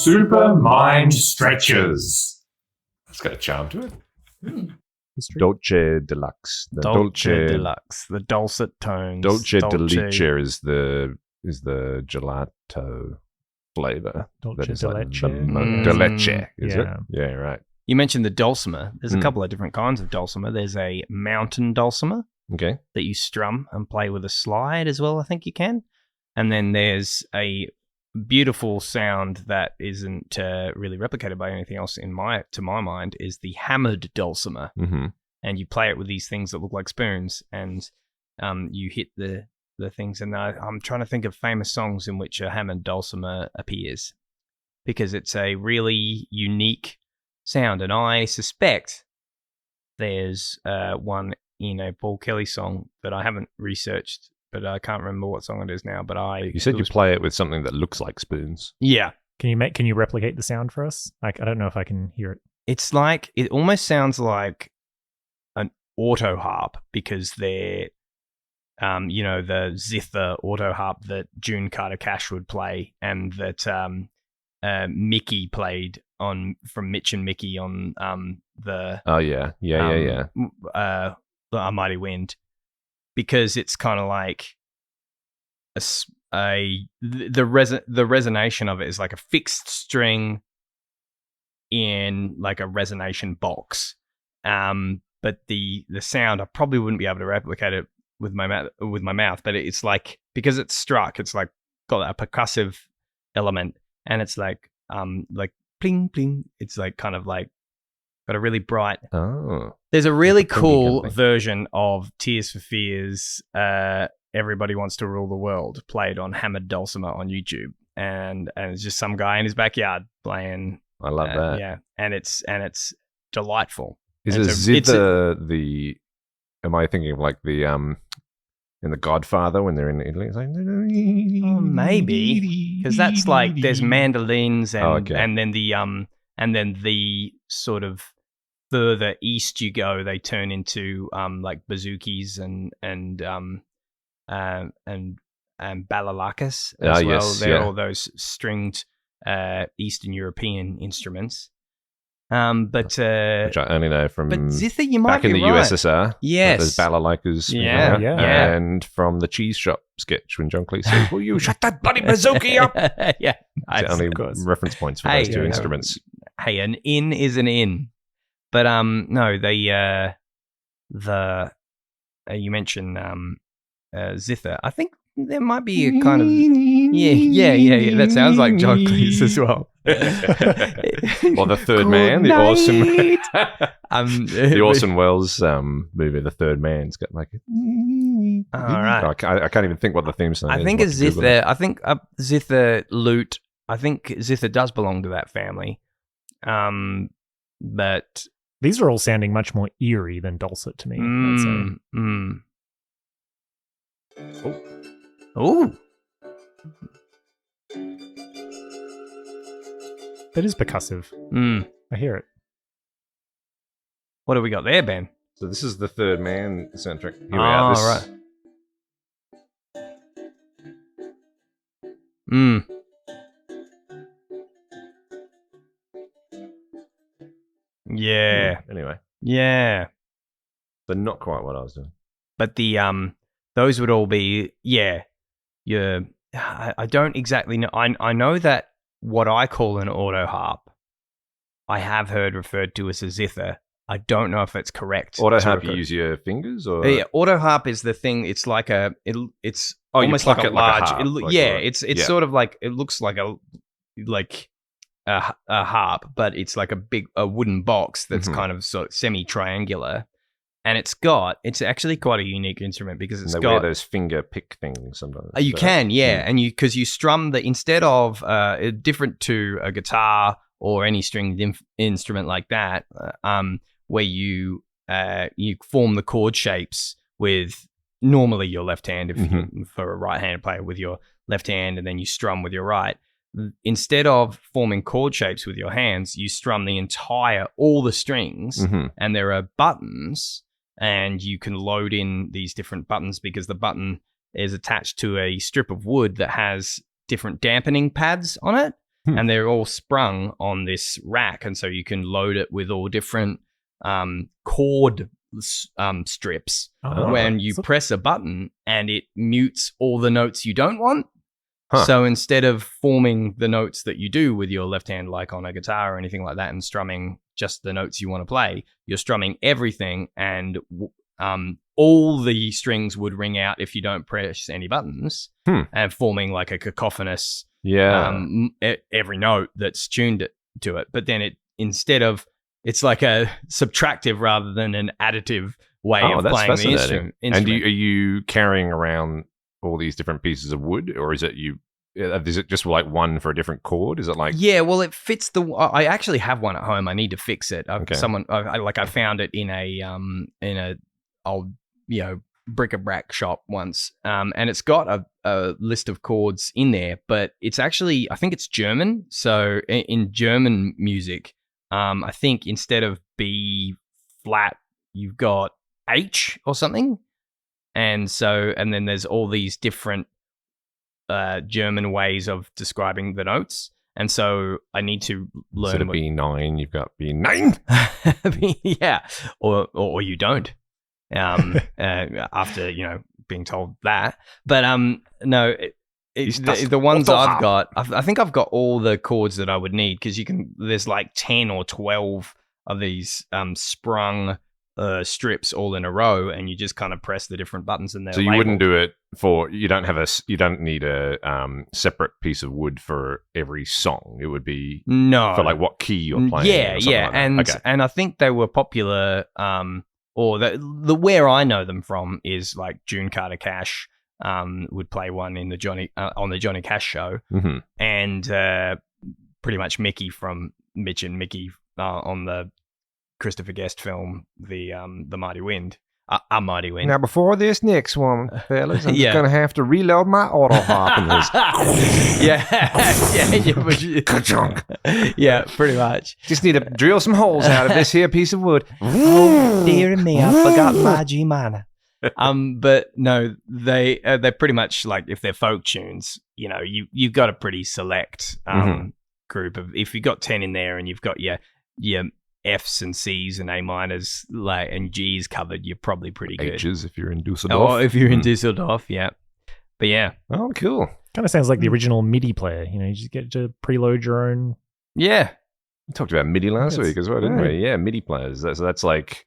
Super Mind Stretchers. It's got a charm to it. Dolce Deluxe. The Dolce Deluxe. The dulcet tones. Dolce Delice is the gelato flavor. Dolce That is like de the leche. de leche, is Yeah. it? Yeah, right. You mentioned the dulcimer. There's a couple of different kinds of dulcimer. There's a mountain dulcimer Okay. that you strum and play with a slide as well, I think you can. And then there's a beautiful sound that isn't really replicated by anything else to my mind is the hammered dulcimer. Mm-hmm. And you play it with these things that look like spoons, and you hit the things. And I'm trying to think of famous songs in which a hammered dulcimer appears, because it's a really unique sound. And I suspect there's one in a Paul Kelly song that I haven't researched, but I can't remember what song it is now. But You said you play it with something that looks like spoons. Yeah. Can you replicate the sound for us? I don't know if I can hear it. It's like, it almost sounds like an auto harp, because they're, the zither auto harp that June Carter Cash would play, and that Mickey played from Mitch and Mickey on the Oh yeah. A Mighty Wind, because it's kind of like the resonation of it is like a fixed string in like a resonation box, but the sound, I probably wouldn't be able to replicate it with my mouth, but it's like, because it's struck, it's like got a percussive element, and it's like pling pling, it's like kind of like got a really bright. Oh. There's a really Like a cool kind of thing. version of Tears for Fears, Everybody Wants to Rule the World, played on hammered dulcimer on YouTube, and it's just some guy in his backyard playing. I love that. Yeah, and it's delightful. Is And a zither the? Am I thinking of like the in The Godfather when they're in Italy? It's like, Oh, maybe, because that's like there's mandolins and Oh, okay. and then the sort of further east you go, they turn into like bazookies and balalakas as well. yes, They're yeah. all those stringed Eastern European instruments. But which I only know from but zither, you might back in be the right. USSR. Yes. There's balalaikas. Yeah, yeah. And from the cheese shop sketch when John Cleese says, "Will you shut that bloody bazooki up?" Yeah, It's the only of course. reference points for Hey, those two yeah. instruments. Hey, an in is an in. But no, the you mentioned zither. I think there might be a kind of yeah. That sounds like John Cleese as well. Or the Third Man, the Orson, the All Orson Welles movie, The Third Man's got like. right. I can't even think what the theme song is. I think We'll a have to Google zither. it. I think a zither lute. I think zither does belong to that family. But These are all sounding much more eerie than dulcet to me. I'd say. Oh. That is percussive. I hear it. What do we got there, Ben? So this is the Third Man soundtrack. Here we Oh, are. This, right. Mm. Yeah. Anyway, Yeah. but not quite what I was doing. But the those would all be I don't exactly know. I know that what I call an auto harp, I have heard referred to as a zither. I don't know if it's correct. Auto to harp, you refer- use your fingers, or Yeah, auto harp is the thing. It's like it's Oh, you almost pluck like a it like a large. harp, like yeah, a- it's yeah. sort of like, it looks like a harp, but it's like a wooden box that's Mhm. kind of sort of semi-triangular, and it's actually quite a unique instrument because it's and they got wear those finger pick things sometimes. you So- can, yeah, and because you strum instead of different to a guitar or any stringed instrument like that, where you form the chord shapes with normally your left hand, if you, for a right-handed player, with your left hand, and then you strum with your right. Instead of forming chord shapes with your hands, you strum all the strings, and there are buttons, and you can load in these different buttons because the button is attached to a strip of wood that has different dampening pads on it. and they're all sprung on this rack, and so you can load it with all different chord strips. Oh, When you press a button, and it mutes all the notes you don't want. Huh. So instead of forming the notes that you do with your left hand, like on a guitar or anything like that, and strumming just the notes you want to play, you're strumming everything, and all the strings would ring out if you don't press any buttons, and forming like a cacophonous every note that's tuned to it. But then it's like a subtractive rather than an additive way of playing the instrument. And are you carrying around all these different pieces of wood, or is it just like one for a different chord? Is it like well, it fits I actually have one at home. I need to fix it. Okay. I found it in a old bric-a-brac shop once, and it's got a list of chords in there, but it's actually, I think it's German. So in German music, I think instead of B flat, you've got H or something. And then there's all these different German ways of describing the notes. And so I need to learn. Instead of B9, you've got B9. Yeah. Or you don't. After, being told that. But no, the ones I've got, I think I've got all the chords that I would need, because there's like 10 or 12 of these sprung strips all in a row, and you just kind of press the different buttons in there. So you wouldn't do it you don't need a separate piece of wood for every song. It would be for like what key you're playing. Yeah. And I think they were popular, or the where I know them from is like June Carter Cash would play one in on the Johnny Cash show, and pretty much Mitch and Mickey on the Christopher Guest film, the Mighty Wind, A Mighty Wind. Now, before this next one, fellas, I'm just going to have to reload my auto harpers. Yeah, pretty much. Just need to drill some holes out of this here piece of wood. Oh, dear me, I forgot my G minor. But no, they're pretty much like, if they're folk tunes, you've got a pretty select group of, if you've got 10 in there and you've got your F's and C's and A minors and G's covered, you're probably pretty good. H's if you're in Dusseldorf. Oh, if you're in Dusseldorf, yeah. But yeah. Oh, cool. Kind of sounds like the original MIDI player. You just get to preload your own. Yeah. We talked about MIDI last week as well, didn't we? Yeah, MIDI players. So that's like,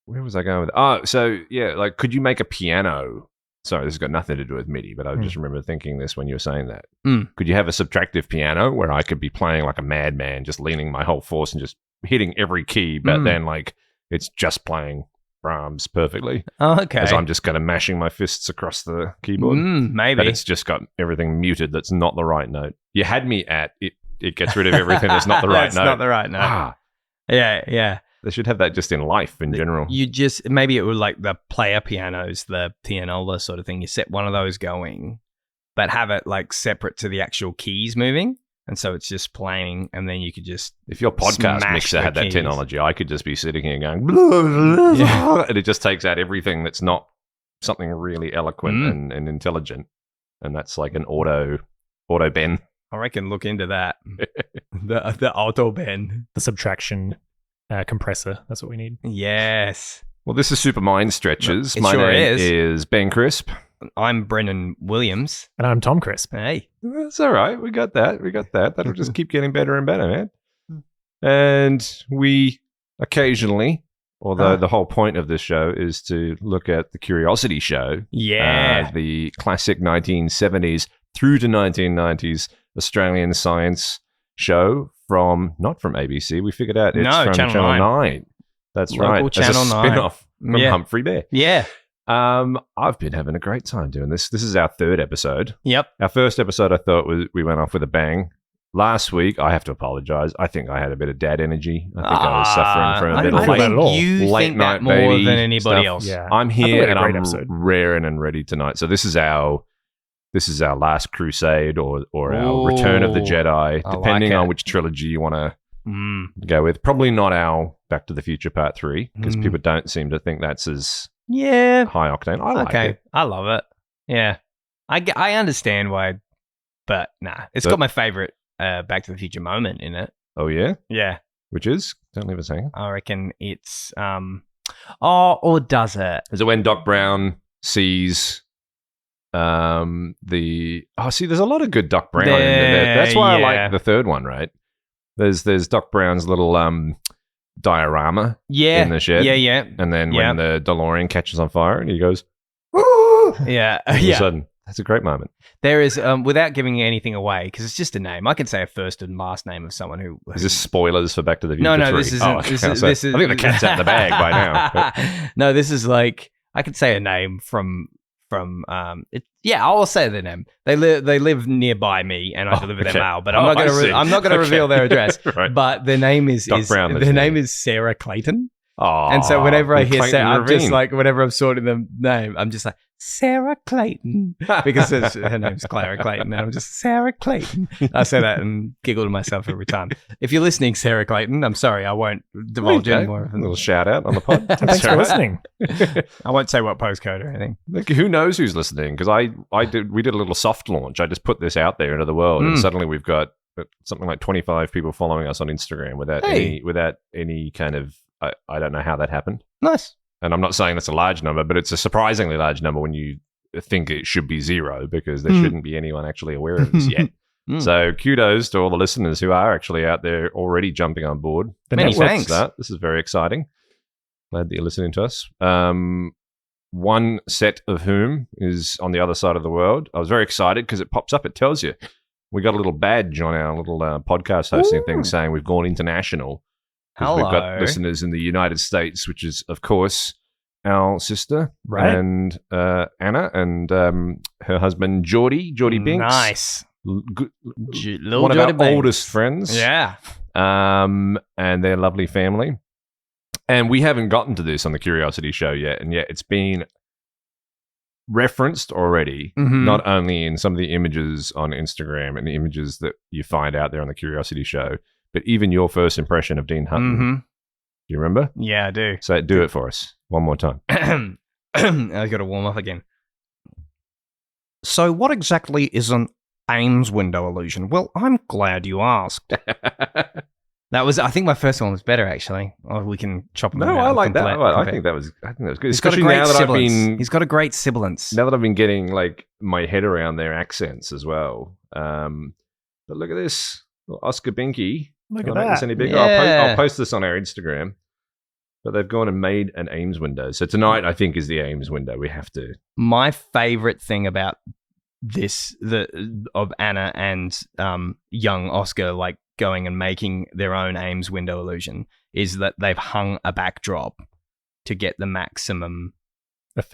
where was I going with? Oh, so yeah, like, could you make a piano? Sorry, this has got nothing to do with MIDI, but I just remember thinking this when you were saying that. Could you have a subtractive piano where I could be playing like a madman, just leaning my whole force and just hitting every key, but then like it's just playing Brahms perfectly? Oh, okay. As I'm just kind of mashing my fists across the keyboard. Maybe. But it's just got everything muted that's not the right note. You had me at it. It gets rid of everything that's not the right It's note. not the right note. Yeah. They should have that just in life in general. Maybe it would, like the player pianos, the pianola sort of thing. You set one of those going, but have it like separate to the actual keys moving. And so it's just playing, and then you could just, if your podcast mixer had that technology, I could just be sitting here going, and it just takes out everything that's not something really eloquent and intelligent. And that's like an auto bend. I reckon look into that. the auto bend. The subtraction compressor. That's what we need. Yes. Well, this is Super Mind Stretches. My sure name is Ben Crisp. I'm Brennan Williams. And I'm Tom Crisp. Hey. That's all right. We got that. That'll just keep getting better and better, man. And we occasionally, although the whole point of this show is to look at the Curiosity Show. Yeah. The classic 1970s through to 1990s Australian science show not from ABC. We figured out it's from Channel 9. That's Local right. Channel As a 9. spin-off from Humphrey Bear. Yeah. I've been having a great time doing this. This is our third episode. Yep. Our first episode, I thought we went off with a bang. Last week, I have to apologize. I think I had a bit of dad energy. I think I was suffering from a bit of late night more baby than anybody stuff. else. Yeah. I'm here and I'm episode. raring and ready tonight. So this is our last crusade or our Return of the Jedi, depending on which trilogy you want to go with. Probably not our Back to the Future Part 3, because people don't seem to think that's as high octane. I like it. I love it. Yeah. I understand why, but nah. It's got my favorite Back to the Future moment in it. Oh, yeah? Yeah. Which is? Don't leave us hanging. I reckon it's or does it? Is it when Doc Brown sees see, there's a lot of good Doc Brown in there. That's why I like the third one, right? There's Doc Brown's little diorama in the shed. Yeah. And then when the DeLorean catches on fire and he goes, yeah. all of a sudden, that's a great moment. There is, without giving anything away, because it's just a name. I can say a first and last name of someone who. Is this spoilers for Back to the Future? No, 3? this isn't. This is. I think the cat's out of the bag by now. But. No, this is like I could say a name from. I'll say their name. They live nearby me, and I deliver their mail. But I'm not going to reveal their address. Right. But their name is their name is Sarah Clayton. Oh, and so whenever I hear Sarah, I'm just like, whenever I'm sorting the name, I'm just like, Sarah Clayton. Because her name's Clara Clayton. And I'm just, Sarah Clayton. I say that and giggle to myself every time. If you're listening, Sarah Clayton, I'm sorry, I won't divulge any more. A little shout out on the pod. Thanks for listening. I won't say what postcode or anything. Look, who knows who's listening? Because we did a little soft launch. I just put this out there into the world, and suddenly we've got something like 25 people following us on Instagram without any kind of. I don't know how that happened. Nice. And I'm not saying that's a large number, but it's a surprisingly large number when you think it should be 0 because there shouldn't be anyone actually aware of this yet. So kudos to all the listeners who are actually out there already jumping on board. Many thanks. This is very exciting. Glad that you're listening to us. One set of whom is on the other side of the world. I was very excited because it pops up. It tells you. We got a little badge on our little podcast hosting thing saying we've gone international. Hello. We've got listeners in the United States, which is, of course, our sister and Anna and her husband, Geordie Binks. Nice. One of our oldest friends. Yeah. And their lovely family. And we haven't gotten to this on the Curiosity Show yet, and yet it's been referenced already, not only in some of the images on Instagram and the images that you find out there on the Curiosity Show, but even your first impression of Dean Hutton. Do you remember? Yeah, I do. So do it for us one more time. I've got to warm up again. So what exactly is an Ames window illusion? Well, I'm glad you asked. I think my first one was better, actually. We can chop them out. No, I like that. I think that was good. He's got a great sibilance. He's got a great sibilance. Now that I've been getting like my head around their accents as well. But look at this. Oscar Binky. Look Can at I make that. this any bigger? Yeah. I'll post this on our Instagram. But they've gone and made an Ames window. So tonight, I think, is the Ames window. We have to. My favorite thing about this, of Anna and young Oscar, like going and making their own Ames window illusion, is that they've hung a backdrop to get the maximum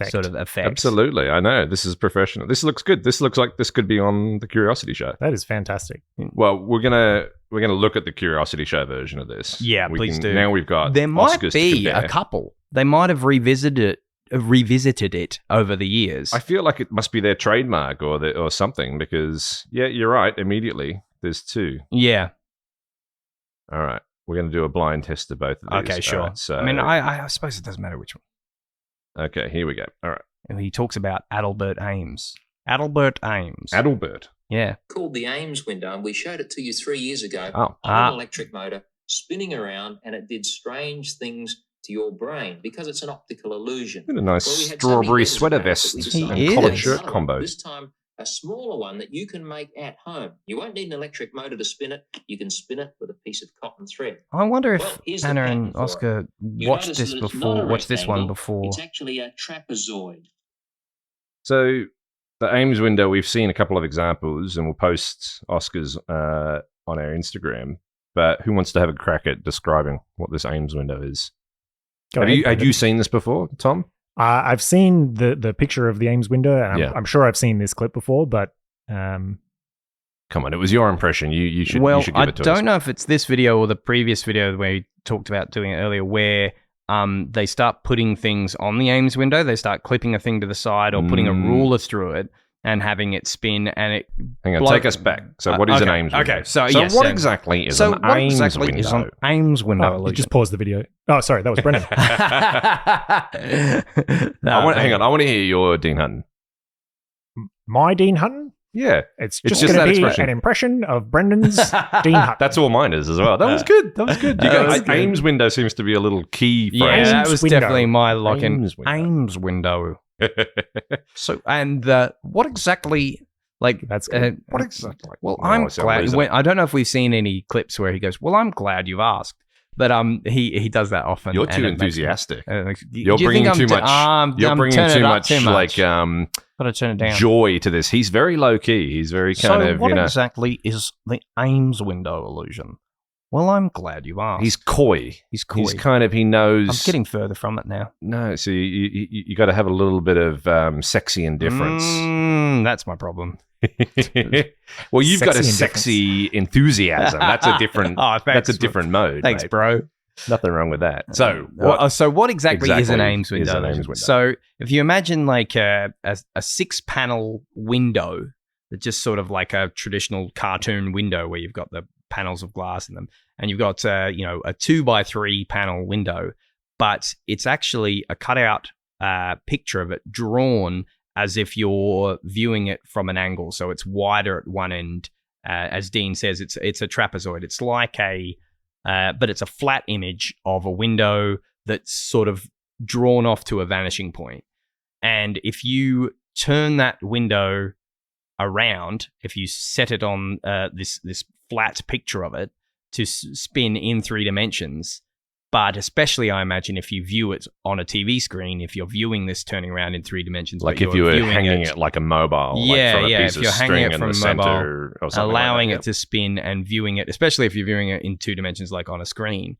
sort of effect. Absolutely. I know. This is professional. This looks good. This looks like this could be on the Curiosity Show. That is fantastic. Well, we're gonna look at the Curiosity Show version of this. Yeah, please do. Now we've got There might Oscars be to a compare. couple. They might have revisited it over the years. I feel like it must be their trademark or something because you're right. Immediately, there's 2. Yeah. All right, we're going to do a blind test of both of these. Okay, sure. Right, so I mean, I suppose it doesn't matter which one. Okay, here we go. All right, And he talks about Adelbert Ames. Adelbert Ames. Adelbert. Yeah. Called the Ames window, and we showed it to you 3 years ago Oh. on an electric motor spinning around, and it did strange things to your brain because it's an optical illusion. Got a nice Well, we had so strawberry many letters sweater about it that vest we and decided He to collared make shirt another one, combo. This time, a smaller one that you can make at home. You won't need an electric motor to spin it. You can spin it with a piece of cotton thread. I wonder if Well, here's the Anna pattern and for it. Oscar You watched notice this that it's before. not a Watched this one rectangle, before. It's actually a trapezoid. So the Ames window, we've seen a couple of examples, and we'll post Oscars on our Instagram. But who wants to have a crack at describing what this Ames window is? Go Had ahead. you seen this before, Tom? I've seen the picture of the Ames window, and Yeah. I'm sure I've seen this clip before, but Come on, it was your impression. You should Well, you should give I it to us. don't know if it's this video or the previous video where we talked about doing it earlier, where they start putting things on the Ames window. They start clipping a thing to the side or putting a ruler through it and having it spin. And it Hang on, take us back. So what is an Ames window? Okay, so what yes, exactly is so an what Ames exactly window? is an Ames window you illusion? just paused the video. Oh, sorry, that was Brennan. Hang on, I want to hear your Dean Hutton. My Dean Hutton? Yeah. It's It's just just going that to be expression. an impression of Brendan's Dean Hut. That's all mine is as well. That was good. That was good. That was good. Ames window seems to be a little key Yeah, phrase. that was window. definitely my lock-in. Ames window. Ames window. So, and what exactly, like, That's good. What exactly? well, Oh, I'm I see, glad. losing it. I don't know if we've seen any clips where he goes, "Well, I'm glad you've asked," but he does that often. You're and too it makes me- enthusiastic. do You're you bringing think too I'm much. You're I'm bringing turning too it up much, too like Gotta turn it down. joy to this. He's very low key. He's very kind So, of what exactly is the Ames window illusion? Well, I'm glad you asked. He's coy. He's coy. He's kind of he knows. I'm getting further from it now. No, so you got to have a little bit of sexy indifference. That's my problem. Well, you've got a Sexy sexy enthusiasm. That's a different. Oh, thanks, that's a different mode. Thanks, mate. bro. Nothing wrong with that. So what exactly is an exactly Ames window? is an Ames window? So if you imagine like a 6-panel window, that's just sort of like a traditional cartoon window where you've got the panels of glass in them, and you've got a 2x3 panel window, but it's actually a cutout picture of it drawn as if you're viewing it from an angle. So it's wider at one end. As Dean says, it's a trapezoid. It's like but it's a flat image of a window that's sort of drawn off to a vanishing point. And if you turn that window around, if you set it on this flat picture of it to spin in 3 dimensions, but especially I imagine if you view it on a TV screen, if you're viewing this turning around in 3 dimensions, like but if you were viewing hanging it like a mobile, Yeah, like from a yeah, piece if of you're hanging string it in from the a mobile, center or something allowing like it that, to spin and viewing it, especially if you're viewing it in 2 dimensions, like on a screen,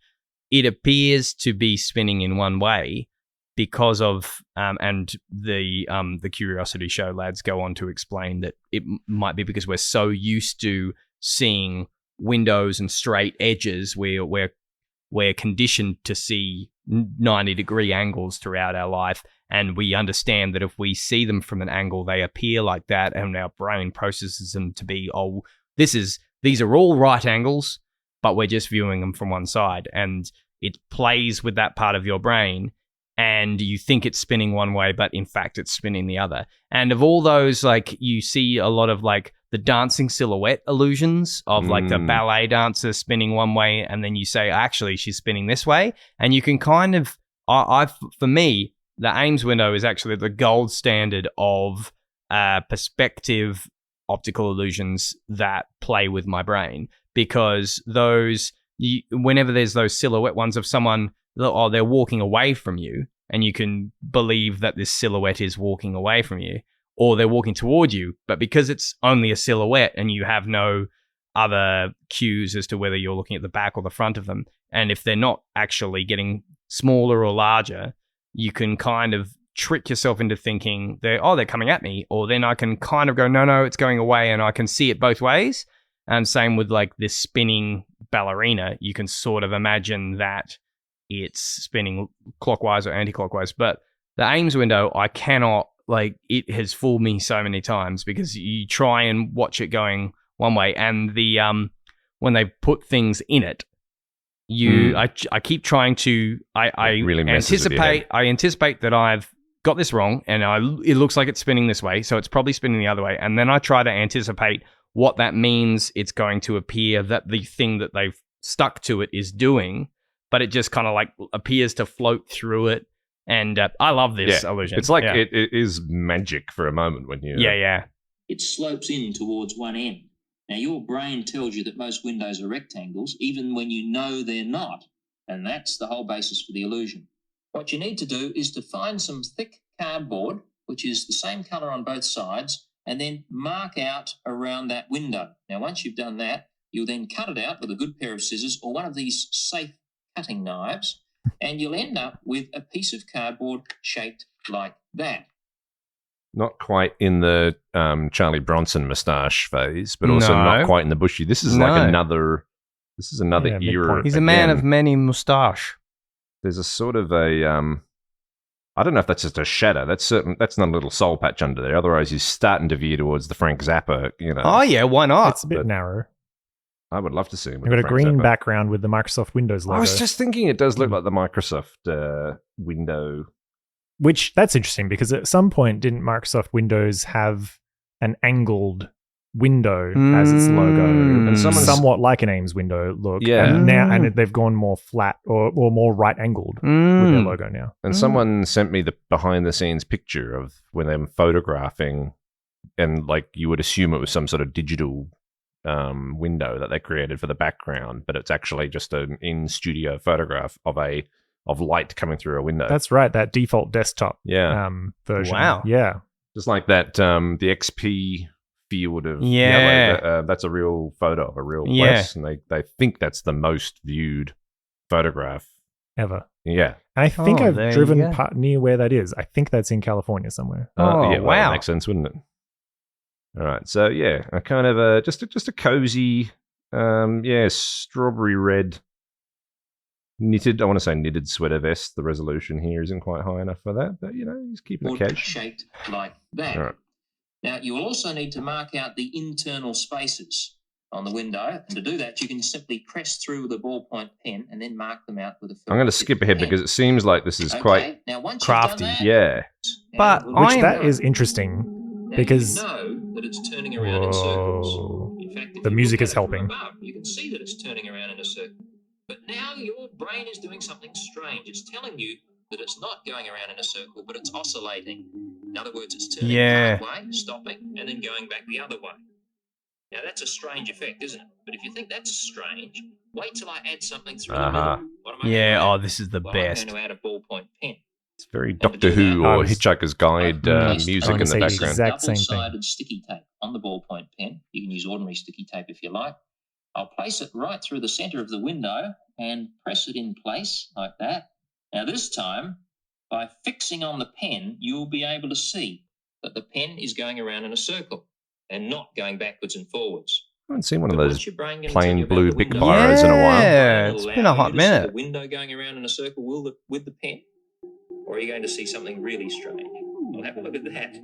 it appears to be spinning in one way because of, and the Curiosity Show lads go on to explain that it might be because we're so used to seeing windows and straight edges where we're conditioned to see 90-degree angles throughout our life, and we understand that if we see them from an angle, they appear like that, and our brain processes them to be, these are all right angles, but we're just viewing them from one side, and it plays with that part of your brain, and you think it's spinning one way, but in fact it's spinning the other. And of all those, like, you see a lot of like the dancing silhouette illusions of like the ballet dancer spinning one way, and then you say, actually, she's spinning this way. And you can kind of, for me, the Ames window is actually the gold standard of perspective optical illusions that play with my brain, because whenever there's those silhouette ones of someone, they're walking away from you, and you can believe that this silhouette is walking away from you, or they're walking toward you, but because it's only a silhouette and you have no other cues as to whether you're looking at the back or the front of them, and if they're not actually getting smaller or larger, you can kind of trick yourself into thinking they're coming at me, or then I can kind of go, no, it's going away, and I can see it both ways. And same with like this spinning ballerina, you can sort of imagine that it's spinning clockwise or anti-clockwise. But the Ames window, I cannot, like, it has fooled me so many times, because you try and watch it going one way, and when they put things in it, I keep trying to really messes with your head. I anticipate that I've got this wrong, and it looks like it's spinning this way, so it's probably spinning the other way, and then I try to anticipate what that means it's going to appear that the thing that they've stuck to it is doing, but it just kind of like appears to float through it. And I love this illusion. It's like it is magic for a moment when you... Yeah. It slopes in towards one end. Now, your brain tells you that most windows are rectangles, even when you know they're not. And that's the whole basis for the illusion. What you need to do is to find some thick cardboard, which is the same colour on both sides, and then mark out around that window. Now, once you've done that, you'll then cut it out with a good pair of scissors or one of these safe cutting knives, and you'll end up with a piece of cardboard shaped like that. Not quite in the Charlie Bronson moustache phase, but also not quite in the bushy. This is like another era. midpoint. He's a man of many moustache. There's a sort of a I don't know if that's just a shadow. That's not a little soul patch under there. Otherwise, he's starting to veer towards the Frank Zappa. Oh yeah, why not? It's a bit narrow. I would love to see him. You've got a green background with the Microsoft Windows logo. I was just thinking it does look like the Microsoft window. Which, that's interesting, because at some point, didn't Microsoft Windows have an angled window as its logo, And someone's- somewhat like an Ames window look. Yeah. and they've gone more flat or more right angled with their logo now. And someone sent me the behind the scenes picture of when they're photographing, and like you would assume it was some sort of digital window that they created for the background, but it's actually just an in studio photograph of light coming through a window. That's right, that default desktop version. Wow. Yeah. Just like that, the XP field of Yeah. yellow. That's a real photo of a real place, Yeah. and they think that's the most viewed photograph. Ever. Yeah. And I think I've there you driven go. near where that is. I think that's in California somewhere. Oh, Yeah, well, wow. that makes sense, wouldn't it? All right. So yeah, a kind of just a cozy, strawberry red knitted. I want to say knitted sweater vest. The resolution here isn't quite high enough for that, but he's keeping it Would casual. shaped like that. All right. Now, you will also need to mark out the internal spaces on the window. And to do that, you can simply press through with a ballpoint pen and then mark them out with a I'm going to skip ahead because it seems like this is quite now, once crafty. You've done that, yeah. But and Which I'm- that is interesting now, because you know that it's turning around in circles. In fact, if the you music look is at it from helping. above, you can see that it's turning around in a circle. But now your brain is doing something strange. It's telling you that it's not going around in a circle, but it's oscillating. In other words, it's turning halfway, stopping, and then going back the other way. Now, that's a strange effect, isn't it? But if you think that's strange, wait till I add something through the middle. What am I Yeah, gonna oh, add? this is the Well, best. I'm going to add a ballpoint pen. It's very to Doctor do Who that, or I was- Hitchhiker's Guide Placed music gonna in the say background. exact same thing. double-sided sticky tape on the ballpoint pen. You can use ordinary sticky tape if you like. I'll place it right through the center of the window and press it in place like that. Now this time, by fixing on the pen, you'll be able to see that the pen is going around in a circle and not going backwards and forwards. I haven't seen one of But those what's your brain gonna plain tell you about blue the Bic window? Byros in a while. Yeah, It'll it's allow been a hot you to see minute. the window going around in a circle with the pen, or are you going to see something really strange? Well, have a look at that.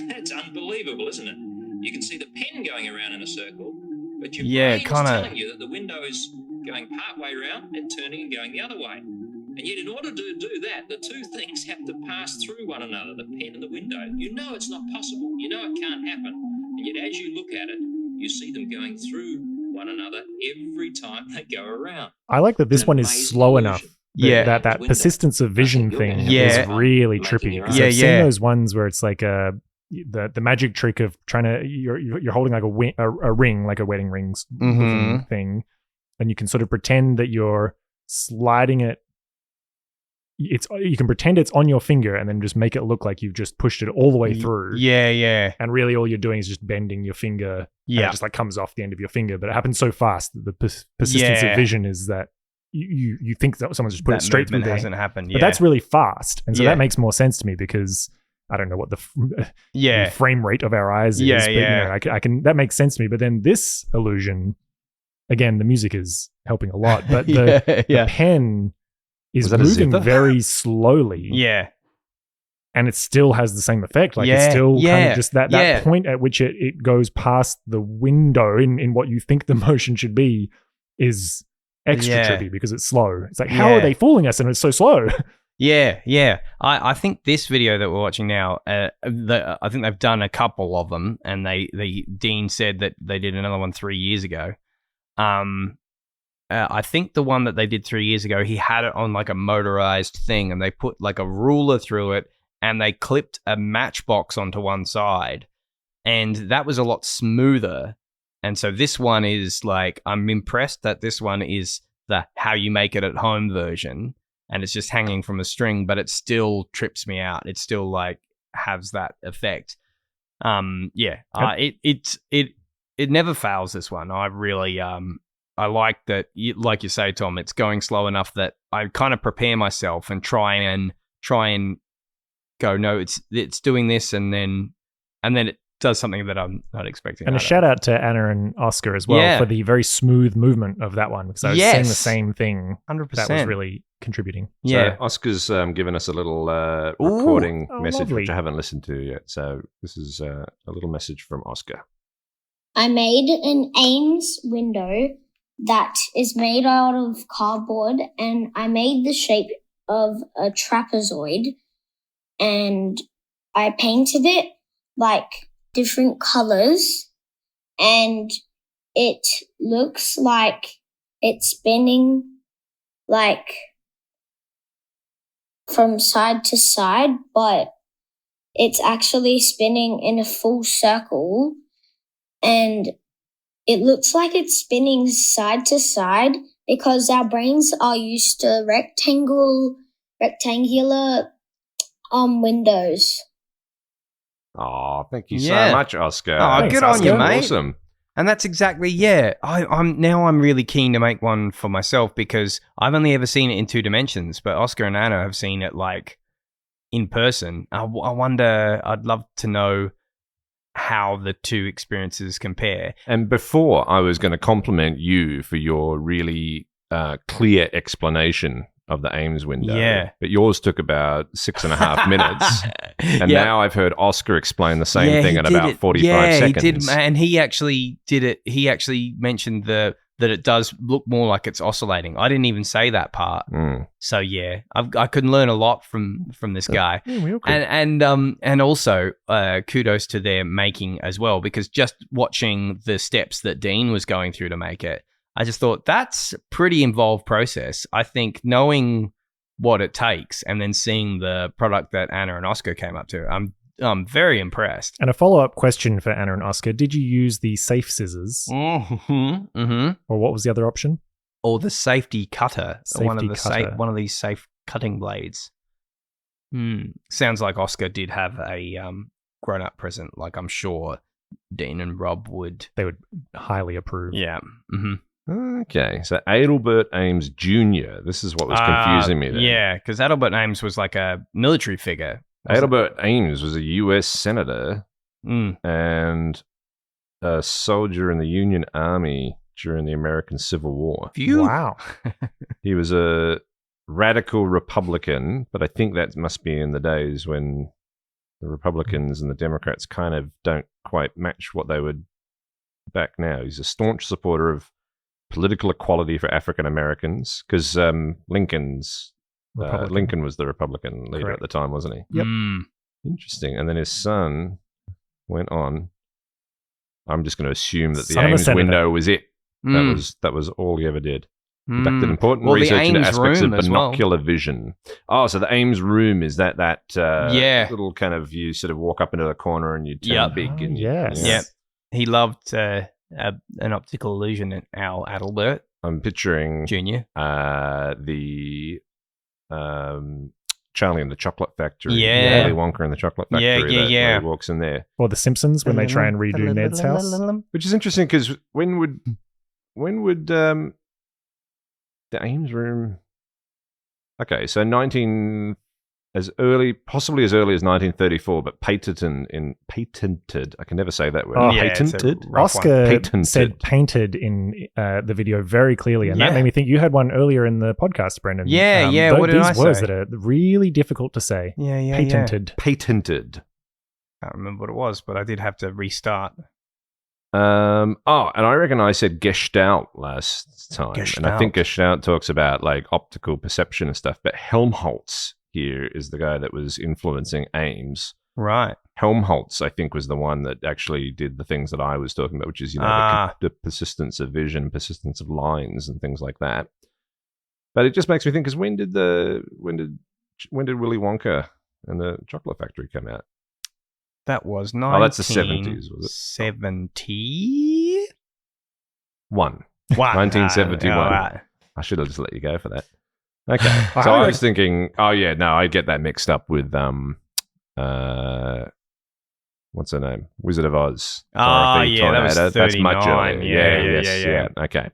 That's unbelievable, isn't it? You can see the pen going around in a circle, but your brain is telling you that the window is going part way around and turning and going the other way. And yet, in order to do that, the two things have to pass through one another, the pen and the window. You know it's not possible. You know it can't happen. And yet, as you look at it, you see them going through one another every time they go around. I like that this An one is amazing slow illusion. enough. Yeah. That Window. persistence of vision you're thing gonna have a is lot of really fun making trippy. your Because own. I've Yeah, seen yeah. those ones where it's like the magic trick of trying to you're holding like a ring, like a wedding rings looking thing, and you can sort of pretend that you're sliding it. You can pretend it's on your finger and then just make it look like you've just pushed it all the way through. Yeah, yeah. And really all you're doing is just bending your finger. And Yeah. it just like comes off the end of your finger. But it happens so fast that the persistence Yeah. of vision is that you think that someone's just put That it straight through movement there. hasn't happened. But Yeah. that's really fast. And so Yeah. that makes more sense to me because I don't know what the yeah. frame rate of our eyes is. Yeah, But, yeah. I can, that makes sense to me. But then this illusion, again, the music is helping a lot. But the pen is Was that a moving zipper? very slowly. Yeah. And it still has the same effect. Like Yeah, it's still kind yeah, of just that yeah. point at which it goes past the window in what you think the motion should be is extra Yeah. trippy because it's slow. It's like, how Yeah. are they fooling us? And it's so slow. Yeah, yeah. I think this video that we're watching now, I think they've done a couple of them, and Deane said that they did another one 3 years ago. I think the one that they did 3 years ago, he had it on like a motorized thing, and they put like a ruler through it, and they clipped a matchbox onto one side, and that was a lot smoother. And so this one is like, I'm impressed that this one is the how you make it at home version. And it's just hanging from a string, but it still trips me out. It still like has that effect. It never fails, this one. I really I like that, like you say, Tom, it's going slow enough that I kind of prepare myself and try and go, no, it's doing this, and then it does something that I'm not expecting. And a shout out to Anna and Oscar as well Yeah. for the very smooth movement of that one because I was Yes. saying the same thing. 100%. That was really contributing. Yeah. So Oscar's given us a little recording Oh, message, lovely. which I haven't listened to yet. So this is a little message from Oscar. I made an Ames window that is made out of cardboard, and I made the shape of a trapezoid, and I painted it like different colors, and it looks like it's spinning like from side to side, but it's actually spinning in a full circle, and it looks like it's spinning side to side because our brains are used to rectangular windows. Oh, thank you Yeah. so much, Oscar. Oh, Thanks, good on you, Oscar. mate. Awesome. And that's exactly, yeah. I'm really keen to make one for myself because I've only ever seen it in 2 dimensions, but Oscar and Anna have seen it like in person. I wonder, I'd love to know how the 2 experiences compare. And before, I was going to compliment you for your really clear explanation of the Ames window. Yeah. But yours took about 6.5 minutes. And Yeah. now I've heard Oscar explain the same thing he in did about it. 45 seconds. He did, and he actually did it. He actually mentioned that it does look more like it's oscillating. I didn't even say that part. Mm. So yeah, I could learn a lot from this guy. Yeah, we all could. And also kudos to their making as well, because just watching the steps that Deane was going through to make it, I just thought that's a pretty involved process. I think knowing what it takes and then seeing the product that Anna and Oscar came up to, I'm very impressed. And a follow-up question for Anna and Oscar: did you use the safe scissors, Mm-hmm. or what was the other option? Or the safety cutter, one of Safety cutter. one of these safe cutting blades. Sounds like Oscar did have a grown-up present. Like I'm sure Deane and Rob would. They would highly approve. Yeah. Mm-hmm. Okay, so Adelbert Ames Jr. This is what was confusing me then. Yeah, because Adelbert Ames was like a military figure. Adelbert Ames was a U.S. senator Mm. and a soldier in the Union Army during the American Civil War. Phew. Wow. He was a radical Republican, but I think that must be in the days when the Republicans and the Democrats kind of don't quite match what they would back now. He's a staunch supporter of political equality for African Americans because Lincoln was the Republican leader Correct. at the time, wasn't he? Yep. Mm. Interesting. And then his son went on. I'm just going to assume that the Son of a Ames senator. window was it. Mm. That was all he ever did. Mm. Conducted important Well, the research into Ames aspects of room as well. binocular vision. Oh, so the Ames room is that Yeah. little kind of, you sort of walk up into the corner and you turn Yep. big. Oh, And yes. Yep. He loved an optical illusion in Al Adelbert I'm picturing Jr. The Charlie and the Chocolate Factory. Yeah. Willy Wonka and the Chocolate Factory. Yeah, where yeah. he walks in there. Or The Simpsons when they try and redo Ned's house. Which is interesting because when would the Ames room? Okay, so possibly as early as 1934, but patented. I can never say that word. Oh, Yeah, it's a patented. rough one. Oscar Patented. said painted in the video very clearly, and that Yeah. made me think you had one earlier in the podcast, Brendan. Yeah, yeah, th- what did these I words say? that are really difficult to say. Yeah. Patented. Patented. Can't remember what it was, but I did have to restart. And I reckon I said Gestalt last time. And I think Gestalt talks about like optical perception and stuff, but Helmholtz here is the guy that was influencing Ames. Right. Helmholtz, I think, was the one that actually did the things that I was talking about, which is, the persistence of vision, persistence of lines and things like that. But it just makes me think, because when did Willy Wonka and the Chocolate Factory come out? That was that's the 70s, was it? 70? 1971. All right. I should have just let you go for that. Okay. So I was thinking, I get that mixed up with what's her name? Wizard of Oz. Dorothy that was Tornado. 39. That's much earlier. Yeah. Okay.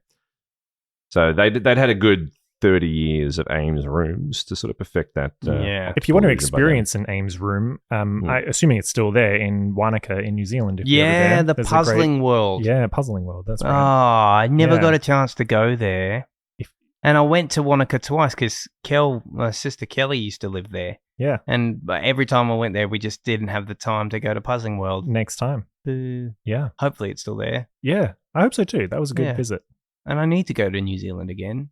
So they'd had a good 30 years of Ames rooms to sort of perfect that. Yeah. If you want to illusion by then. experience an Ames room, assuming it's still there in Wanaka in New Zealand. If you're ever Yeah, there, the there's a puzzling world. Yeah, Puzzling World. That's Oh, right. I never Yeah. got a chance to go there. And I went to Wanaka twice because my sister Kelly used to live there. Yeah. And every time I went there, we just didn't have the time to go to Puzzling World. Next time. Yeah. Hopefully it's still there. Yeah. I hope so too. That was a good Yeah. visit. And I need to go to New Zealand again.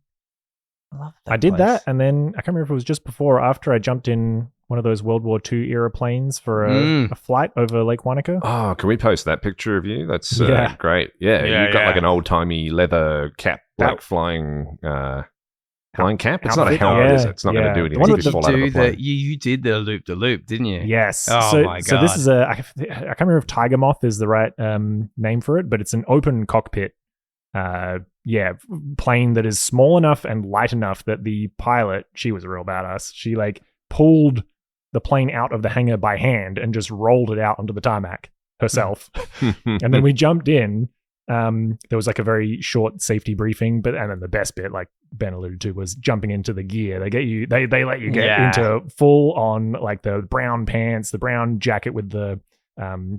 love I did place. that, and then I can't remember if it was just before or after I jumped in one of those World War II era planes for a flight over Lake Wanaka. Oh, can we post that picture of you? That's Yeah. great. Yeah, Yeah, you've got yeah. like an old-timey leather cap, like That- flying cap. It's not a outfit, helmet, is yeah, it? It's not going yeah. to do The anything. one You with just the fall out of a plane. You did the loop, didn't you? Yes. Oh my So this God. is I can't remember if Tiger Moth is the right name for it, but it's an open cockpit. Plane that is small enough and light enough that the pilot, she was a real badass. She like pulled the plane out of the hangar by hand and just rolled it out onto the tarmac herself. And then we jumped in. There was like a very short safety briefing, and then the best bit, like Ben alluded to, was jumping into the gear. They let you get into full on like the brown pants, the brown jacket with the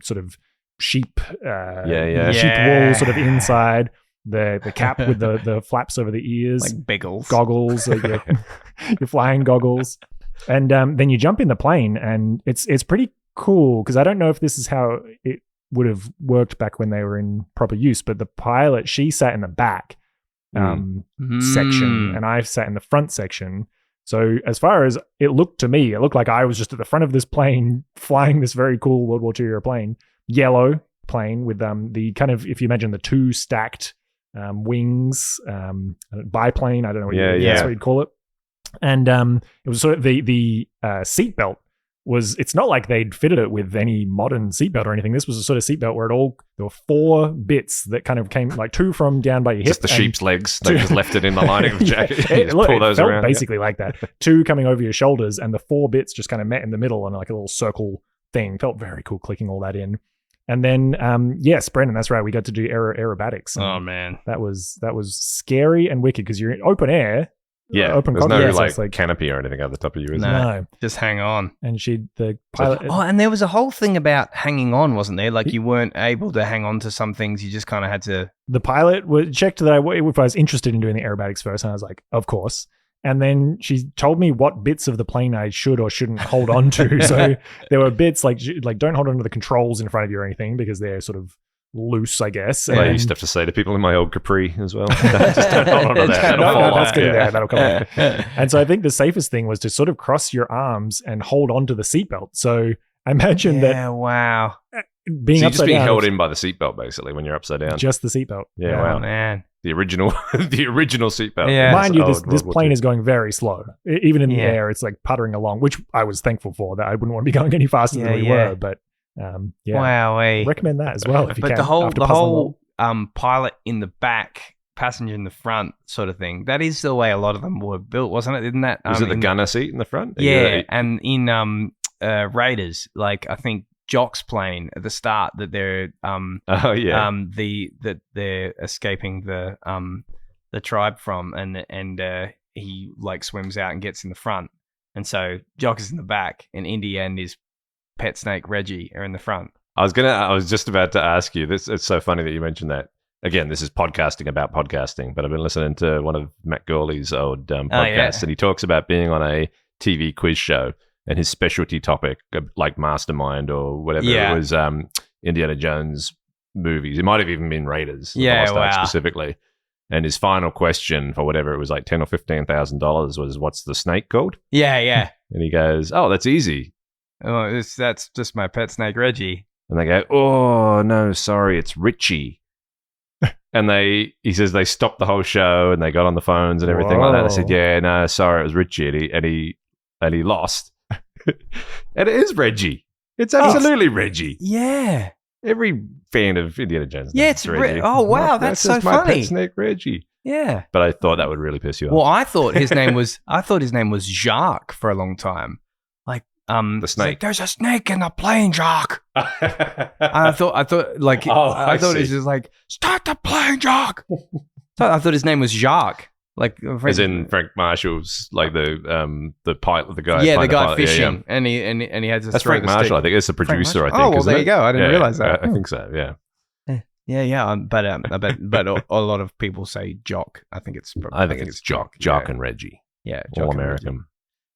sort of sheep wool sort of inside, the cap with the flaps over the ears, Like bagels. goggles, your flying goggles, and then you jump in the plane, and it's pretty cool because I don't know if this is how it would have worked back when they were in proper use, but the pilot, she sat in the back section, and I sat in the front section. So as far as it looked to me, it looked like I was just at the front of this plane flying this very cool World War II era plane, yellow plane with the kind of, if you imagine the two stacked wings, biplane, I don't know that's what you'd call it. And it was sort of the seatbelt it's not like they'd fitted it with any modern seatbelt or anything. This was a sort of seatbelt where there were 4 bits that kind of came, like 2 from down by your hip. Just the sheep's legs. They just left it in the lining of the jacket. You just pull those felt around. Basically like that. 2 coming over your shoulders, and the 4 bits just kind of met in the middle on like a little circle thing. Felt very cool clicking all that in. And then, yes, Brendan, that's right. We got to do aerobatics. Oh man, that was scary and wicked because you're in open air. Yeah, open there's cockpit, no so it's like canopy or anything over the top of you, is there? No. just hang on. And the pilot. Oh, and there was a whole thing about hanging on, wasn't there? Like you weren't able to hang on to some things. You just kind of had to. The pilot checked that if I was interested in doing the aerobatics first, and I was like, of course. And then she told me what bits of the plane I should or shouldn't hold on to. So there were bits like don't hold on to the controls in front of you or anything because they're sort of loose, I guess. I used to have to say to people in my old Capri as well. Just don't hold on to that. That'll fall off. That'll come off. And so I think the safest thing was to sort of cross your arms and hold on to the seatbelt. So I imagine that wow. being so you're upside just being down, held in by the seatbelt basically when you're upside down. just the seatbelt. Yeah, Oh wow. man. The original seatbelt. Yeah. Mind you, Old this World War plane II. is going very slow. Even in the Yeah. air, it's like puttering along, which I was thankful for. That I wouldn't want to be going any faster than we were. But Wow. recommend that as well if you But can. the whole after puzzling pilot in the back, passenger in the front, sort of thing. That is the way a lot of them were built, wasn't it? Isn't that? Was it the in gunner seat in the front? Yeah, and in Raiders, like I think Jock's plane at the start that they're that they're escaping the tribe from, and he like swims out and gets in the front, and so Jock is in the back, and Indy and his pet snake Reggie are in the front. I was just about to ask you this. It's so funny that you mentioned that. Again, this is podcasting about podcasting, but I've been listening to one of Matt Gawley's old podcasts, and he talks about being on a TV quiz show, and his specialty topic, like Mastermind or whatever, it was Indiana Jones movies. It might have even been Raiders, the Lost Ark specifically. And his final question for whatever it was, like $10,000 or $15,000, was, "What's the snake called?" Yeah. And he goes, "Oh, that's easy." Oh, that's just my pet snake Reggie. And they go, "Oh no, sorry, it's Richie." And he says they stopped the whole show and they got on the phones and everything like that. I said, "Yeah, no, sorry, it was Richie," and he lost. And it is Reggie. It's absolutely Reggie. Yeah. Every fan of Indiana Jones. Yeah, knows it's Reggie. oh wow, that's so just my funny. pet snake Reggie. Yeah. But I thought that would really piss you off. Well, I thought his name was Jacques for a long time. Like The snake. like, there's a snake in the plane, Jacques. I thought I thought I it was just like, start the plane, Jacques. So I thought his name was Jacques. Like As in Frank Marshall's, like the pilot, the guy. Yeah, the flying guy pilot. fishing, Yeah. and he had to. That's throw Frank the Marshall. stick. I think it's the producer. I think. Oh well, isn't there it? you go. I didn't realize that. I think so. Yeah. Yeah. But a lot of people say Jock. I think it's. I think it's Jock and Reggie. Yeah, All Jock and American. Reggie.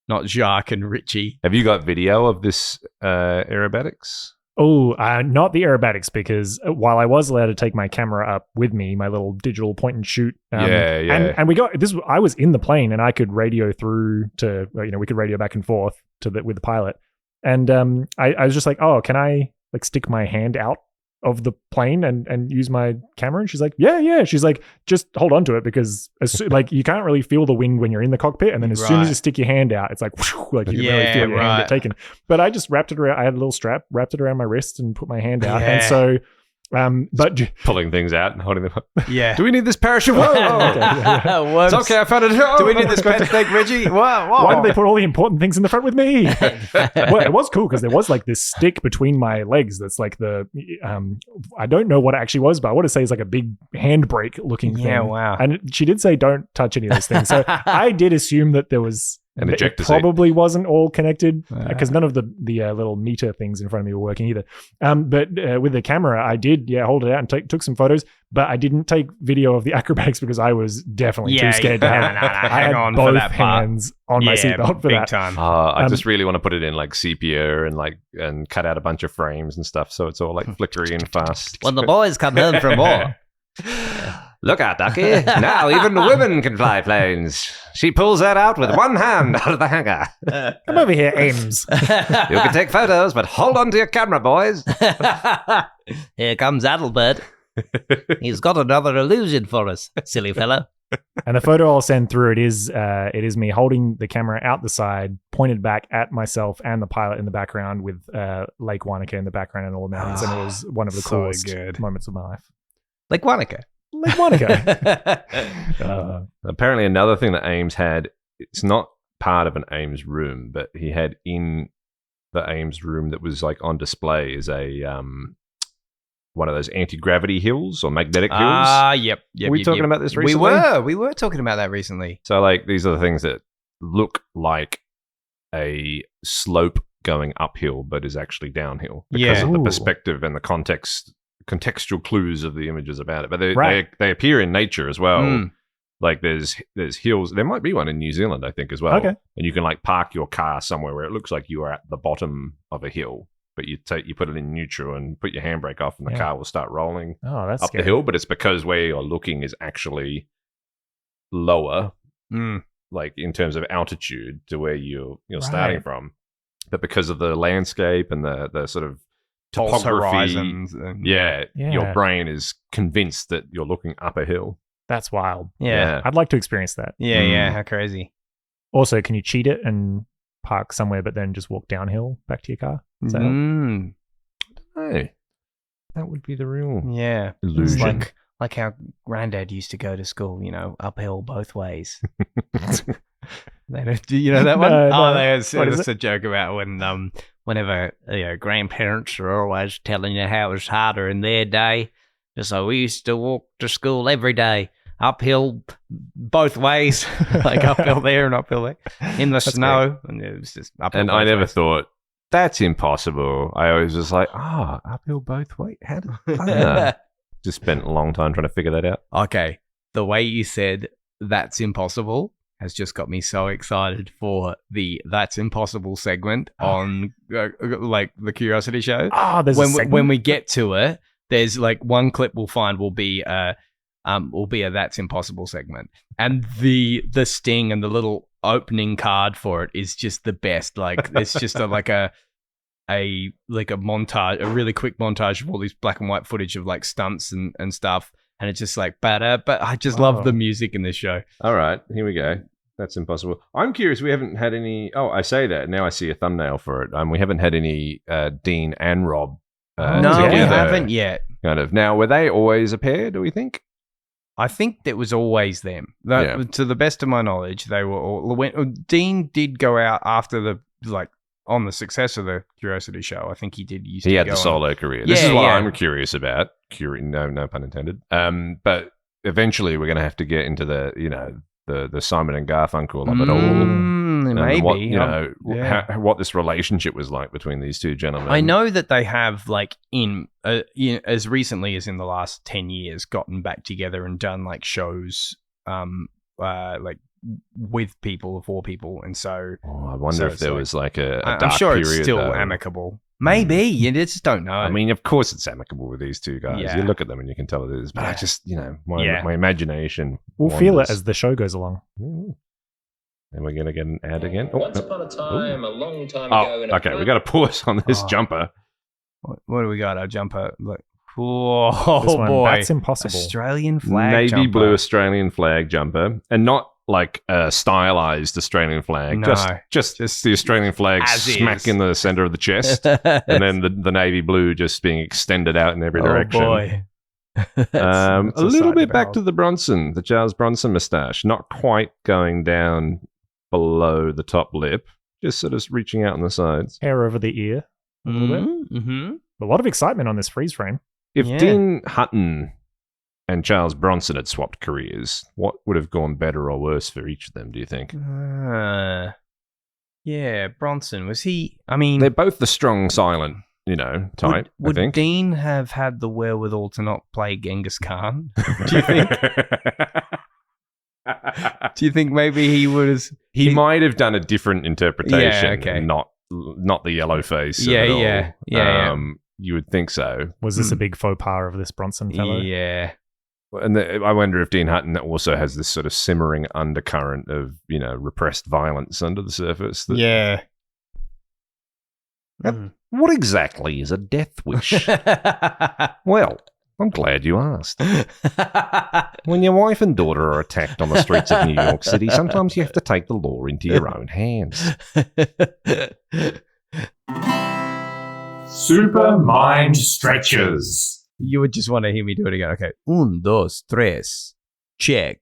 Not Jacques and Richie. Have you got video of this aerobatics? Oh, not the aerobatics, because while I was allowed to take my camera up with me, my little digital point and shoot. And we got this. I was in the plane and I could radio through to, we could radio back and forth with the pilot. And I was just like, oh, can I like stick my hand out of the plane and use my camera? And she's like, yeah. She's like, just hold on to it, because you can't really feel the wind when you're in the cockpit, and then as soon as you stick your hand out, it's like, whoosh, like you can really feel your hand get taken. But I just wrapped it around. I had a little strap, wrapped it around my wrist, and put my hand out. And so, but pulling things out and holding them up. Yeah. Do we need this parachute? Whoa. It's okay. I found it. Do we need this pen thing, Reggie? Whoa. Why did they put all the important things in the front with me? Well, it was cool because there was like this stick between my legs that's like I don't know what it actually was, but I want to say it's like a big handbrake looking thing. Yeah, wow. And she did say don't touch any of those things. So I did assume that there was an ejector seat. Probably wasn't all connected, because none of the little meter things in front of me were working either. But with the camera, I did hold it out and took some photos, but I didn't take video of the acrobatics because I was definitely too scared to have. I had both hands on my seatbelt for that. Time. I just really want to put it in like sepia and cut out a bunch of frames and stuff, so it's all like flickery and fast. When the boys come home from war. Look out, Ducky. Now even women can fly planes. She pulls that out with one hand out of the hangar. Come over here, Ames. You can take photos, but hold on to your camera, boys. Here comes Adelbert. He's got another illusion for us, silly fella. And the photo I'll send through, it is me holding the camera out the side, pointed back at myself and the pilot in the background, with Lake Wanaka in the background and all the mountains. And it was one of the coolest moments of my life. Lake Wanaka. Apparently another thing that Ames had, it's not part of an Ames room, but he had in the Ames room that was like on display is a one of those anti-gravity hills or magnetic hills. Yep. Were we talking about this recently? We were talking about that recently. So like these are the things that look like a slope going uphill but is actually downhill because of the perspective and the contextual clues of the images about it. But they appear in nature as well. Like there's hills. There might be one in New Zealand, I think, as well. Okay. And you can like park your car somewhere where it looks like you are at the bottom of a hill, but you put it in neutral and put your handbrake off, and the car will start rolling up the hill. But it's because where you're looking is actually lower, like in terms of altitude to where you're starting from. But because of the landscape and the sort of topography, your brain is convinced that you're looking up a hill. That's wild. Yeah. I'd like to experience that. Yeah, how crazy. Also, can you cheat it and park somewhere but then just walk downhill back to your car? Hey, that would be the real illusion. Like how Granddad used to go to school, uphill both ways. Do you know that one? It's a joke about when whenever grandparents are always telling you how it was harder in their day. Just like we used to walk to school every day, uphill both ways, like uphill there and uphill there in the snow, and it was just uphill. And I never thought that's impossible. I always was like, uphill both ways. How did I just spent a long time trying to figure that out. Okay, the way you said that's impossible has just got me so excited for the That's Impossible segment on like the Curiosity Show. There's a segment? When we get to it, there's like one clip we'll find will be a That's Impossible segment, and the sting and the little opening card for it is just the best. Like it's just a montage, a really quick montage of all these black and white footage of like stunts and stuff. And it's just like better, but I just love the music in this show. All right, here we go. That's impossible. I'm curious. We haven't had any. Oh, I say that now. I see a thumbnail for it. We haven't had any Deane and Rob. No, we haven't yet. Kind of. Now, were they always a pair? Do we think? I think it was always them. To the best of my knowledge, they were all. Deane did go out after on the success of the Curiosity Show. I think he did. He had the solo career. This is what I'm curious about. No pun intended. But eventually, we're going to have to get into the Simon and Garfunkel of it all. Maybe. What this relationship was like between these two gentlemen. I know that they have, like, as recently as in the last 10 years, gotten back together and done, like, shows, like, with people, for people. And so... I wonder if there was, like, a I'm dark sure period, it's still though. amicable. Maybe. You just don't know. I mean, of course it's amicable with these two guys. Yeah. You look at them and you can tell it is. But I just, my imagination. We'll feel it wanders. as the show goes along. Ooh. And we're going to get an ad again. Oh, Once no. upon a time, a long time Oh, ago in a okay. We got to pause on this jumper. What do we got? Our jumper. Look. Whoa, This one, boy. That's Impossible. Australian flag Navy jumper. blue Australian flag jumper. And not like a stylized Australian flag. No. Just the Australian flag As smack is. in the center of the chest. And then the navy blue just being extended out in every direction. Oh, boy. A It's a little sight bit to back behold. to the Charles Bronson moustache, not quite going down below the top lip, just sort of reaching out on the sides. Hair over the ear. A little bit. Mm-hmm. A lot of excitement on this freeze frame. If Yeah. Deane Hutton and Charles Bronson had swapped careers, what would have gone better or worse for each of them, do you think? Yeah, Bronson. Was he? I mean, They're both the strong, silent, type, would I think. Deane have had the wherewithal to not play Genghis Khan? Do you think? Do you think maybe he would have? He might have done a different interpretation. Yeah, okay. and not the yellow face. Yeah, at all. yeah. You would think so. Was this a big faux pas of this Bronson fellow? Yeah. And I wonder if Deane Hutton also has this sort of simmering undercurrent of, repressed violence under the surface. That, Yeah. What exactly is a death wish? Well, I'm glad you asked. When your wife and daughter are attacked on the streets of New York City, sometimes you have to take the law into your own hands. Super mind stretchers. You would just want to hear me do it again. Okay. 1, 2, 3. Check.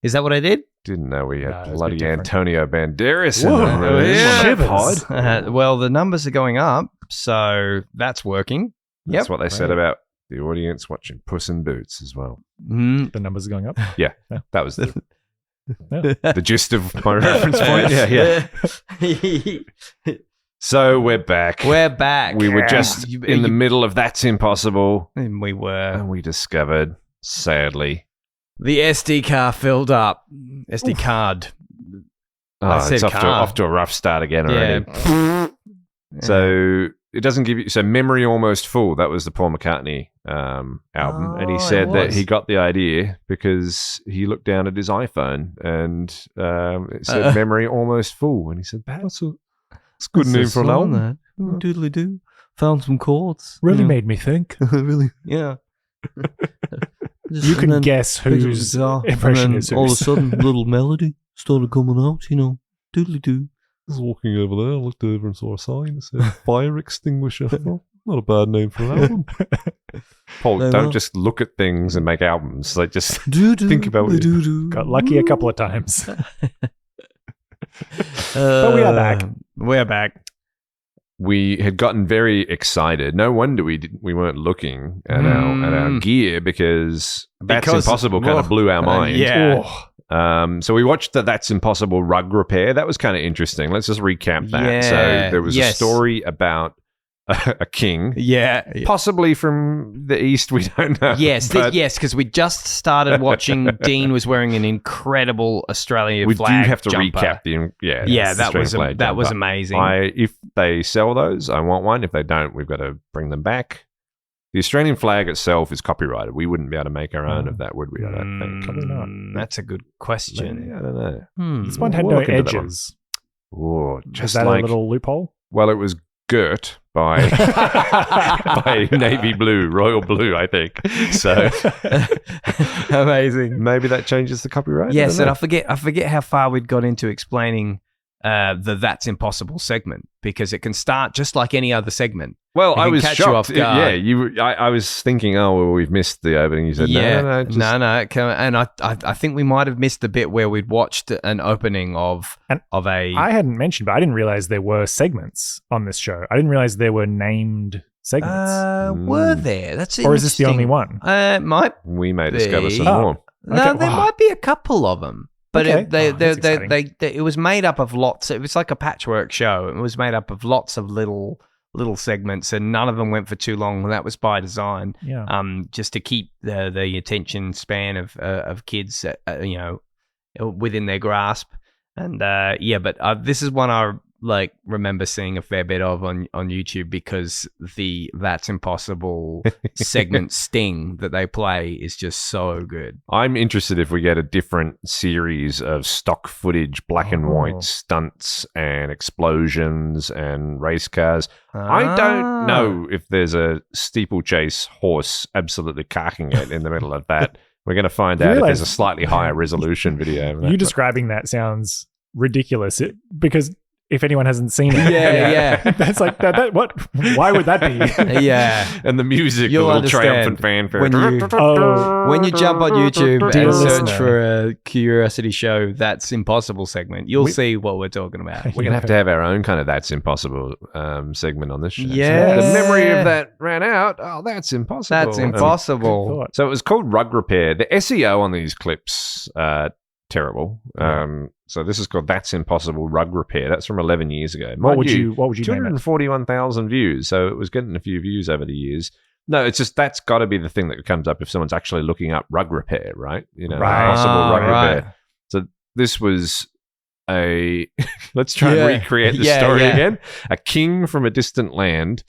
Is that what I did? Didn't know we No, had it was a bit bloody different. Antonio Banderas in Whoa, the room yeah. on that Shivers. pod. Well, the numbers are going up, so that's working. That's what they said Right. about the audience watching Puss in Boots as well. Mm. The numbers are going up. That was the Yeah. gist of my reference point. Yeah. So we're back. We're back. We were just in the middle of That's Impossible, And we were. and we discovered, sadly, The SD card filled up. SD card. I said it's car. off to a rough start again already. Yeah. So it doesn't give you. So Memory Almost Full. That was the Paul McCartney album, and he Oh, said it that was. he got the idea because he looked down at his iPhone and it said Memory Almost Full, and he said, "That's a good name for an album." Doodly doo. Found some chords. Really Yeah. made me think. really? Yeah. You can guess whose impression is all of a whose. sudden, little melody started coming out, doodly doo. I was walking over there, I looked over and saw a sign that said Fire Extinguisher. Not a bad name for an album. Paul, No, don't no. just look at things and make albums. Like, just Doo-doo, think about it. doo-doo. Got lucky a couple of times. But we are back. We're back. We had gotten very excited. No wonder we weren't looking at our gear because That's Because- Impossible kind of whoa. blew our mind. Yeah. So we watched the That's Impossible rug repair. That was kind of interesting. Let's just recap that. Yeah. So there was a Yes. story about a king, Yeah. possibly from the east. We don't know. Yes, But because we just started watching. Deane was wearing an incredible Australian we do flag have to jumper. recap the Yeah, the that was Australian flag that was jumper. amazing. If they sell those, I want one. If they don't, we've got to bring them back. The Australian flag itself is copyrighted. We wouldn't be able to make our own of that, would we? I don't think. Probably not. That's a good question. Maybe, I don't know. This one had We'll no look into that one. edges. Oh, Is just that like a little loophole? well, it was girt by by navy blue, royal blue, I think. So Amazing. maybe that changes the copyright. Yes, I and don't know. I forget how far we'd got into explaining the That's Impossible segment because it can start just like any other segment. Well, It I can was catch you shocked. off guard. Yeah, I was thinking, oh, well, we've missed the opening. You said, no, just, no. And I think we might have missed the bit where we'd watched an opening of And a. I hadn't mentioned, but I didn't realize there were segments on this show. I didn't realize there were named segments. Were there? That's Or is this the only interesting. one? It might. we may discover some Oh. more. No, Okay, there wow. might be a couple of them. But Okay. they, Oh, that's exciting. it was made up of lots. It was like a patchwork show. It was made up of lots of little segments, and none of them went for too long. And that was by design, Yeah. just to keep the attention span of kids, within their grasp. And but this is one like remember seeing a fair bit of on YouTube because the That's Impossible segment sting that they play is just so good. I'm interested if we get a different series of stock footage, black and white stunts and explosions and race cars. I don't know if there's a steeplechase horse absolutely carking it in the middle of that. We're going to find out if there's a slightly higher resolution video. Of that. You describing that sounds ridiculous because if anyone hasn't seen it, yeah. that's like that. What? Why would that be? Yeah, and the music, You'll the little understand triumphant fanfare. when you jump on YouTube Dear and search listener. for a Curiosity Show That's Impossible segment, you'll see what we're talking about. We're going to have our own kind of That's Impossible segment on this show. Yeah. So the memory of that ran out. Oh, that's impossible. That's impossible. Thought. So it was called Rug Repair. The SEO on these clips terrible. So this is called That's Impossible Rug Repair. That's from 11 years ago. What would you name it? 241,000 views. So it was getting a few views over the years. No, it's just that's got to be the thing that comes up if someone's actually looking up rug repair, right? Impossible rug repair. So this was a let's try and recreate the story again. A king from a distant land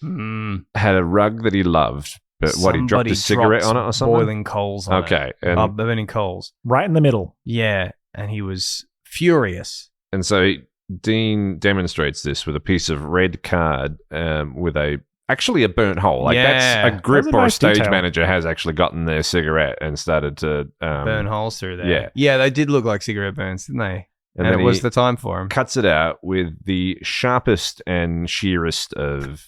had a rug that he loved. But he dropped a cigarette on it or something? Boiling coals on it. Okay. And burning coals. Right in the middle. Yeah. And he was furious. And so Deane demonstrates this with a piece of red card with actually a burnt hole. Like that's a grip That's a or a nice stage detail. manager has actually gotten their cigarette and started to Burn holes through there. Yeah. Yeah, they did look like cigarette burns, didn't they? And then it was he the time for him. cuts it out with the sharpest and sheerest of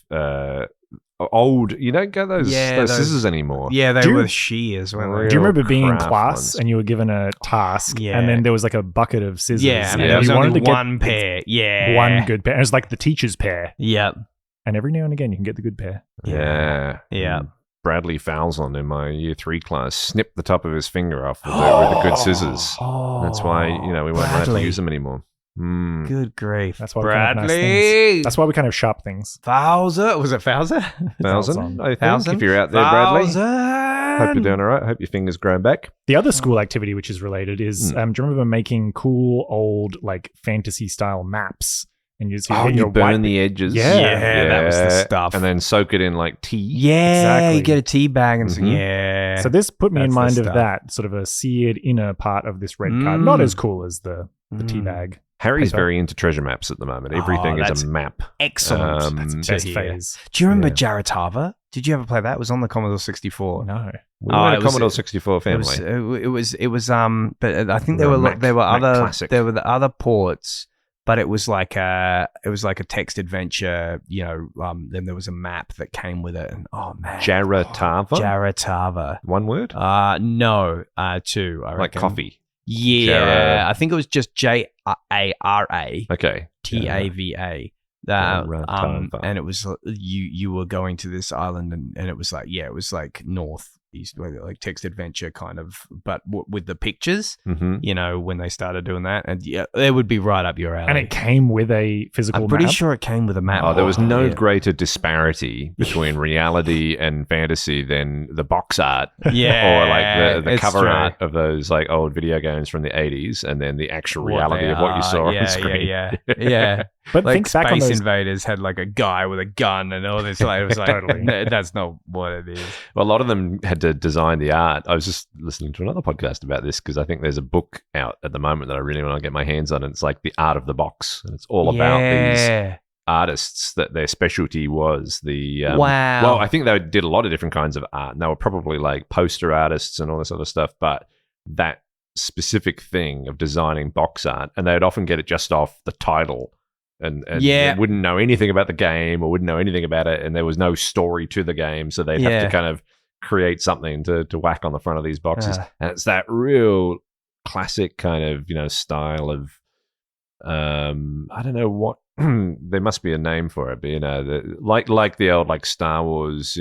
old. You don't get those scissors anymore. Yeah, they Do you- were shears, weren't they? Do you remember being in craft class ones. and you were given a task Yeah. and then there was like a bucket of scissors? Yeah, and and there was you only wanted to one get pair. Yeah. one good pair. It was like the teacher's pair. Yep. And every now and again you can get the good pair. Yeah. Yeah. Bradley Falzon in my year 3 class snipped the top of his finger off with the good scissors. Oh, That's why, we weren't allowed to Bradley. use them anymore. Good grief. That's why we kind of nice Bradley. things. That's why we kind of sharp things. Fowler. Was it Fowler? Falzon, I think, Falzon? if you're out there, Bradley. Fowler. Hope you're doing all right. Hope your finger's grown back. The other school activity which is related is do you remember making cool old like fantasy style maps? And you just You burn the edges. Yeah. that was the stuff. And then soak it in like tea. Yeah, Exactly. you get a tea bag and Mhm. yeah. So this put me in That's the mind of stuff. that sort of a seared inner part of this red card. Not as cool as the tea bag. Harry's Paper. very into treasure maps at the moment. Everything is that's a map. excellent. That's Best hear. phase. Do you remember Yeah. Jaratava? Did you ever play that? It was on the Commodore 64. No. We were it a was- Commodore 64 family. It was but I think We're a there Mac classic. were the other ports, but it was like a text adventure, then there was a map that came with it and oh man. Jaratava? Jaratava. One word? No, two, I Like reckon. coffee. Yeah, I think it was just Jara Okay. Tava. Jaratava. And it was you were going to this island and it was like north east, like text adventure kind of, but with the pictures. Mm-hmm. When they started doing that, and yeah, it would be right up your alley. And it came with a physical I'm pretty map. sure it came with a map. Oh, there was no Yeah. greater disparity between reality and fantasy than the box art Yeah, or like the it's cover true. art of those like old video games from the 80s and then the actual reality of what you saw on screen. Yeah. But Like think back on Space those. Invaders had like a guy with a gun and all this. Like, it was like, Totally. that's not what it is. Well, a lot of them had to design the art. I was just listening to another podcast about this because I think there's a book out at the moment that I really want to get my hands on. And it's like the art of the box. And it's all about these artists that their specialty was the Wow. Well, I think they did a lot of different kinds of art, and they were probably like poster artists and all this other stuff. But that specific thing of designing box art, and they'd often get it just off the title, and Yeah. they wouldn't know anything about the game or wouldn't know anything about it, and there was no story to the game, so they'd have Yeah. to kind of create something to whack on the front of these boxes, Ah. and it's that real classic kind of style of I don't know what there must be a name for it, but like the old like Star Wars,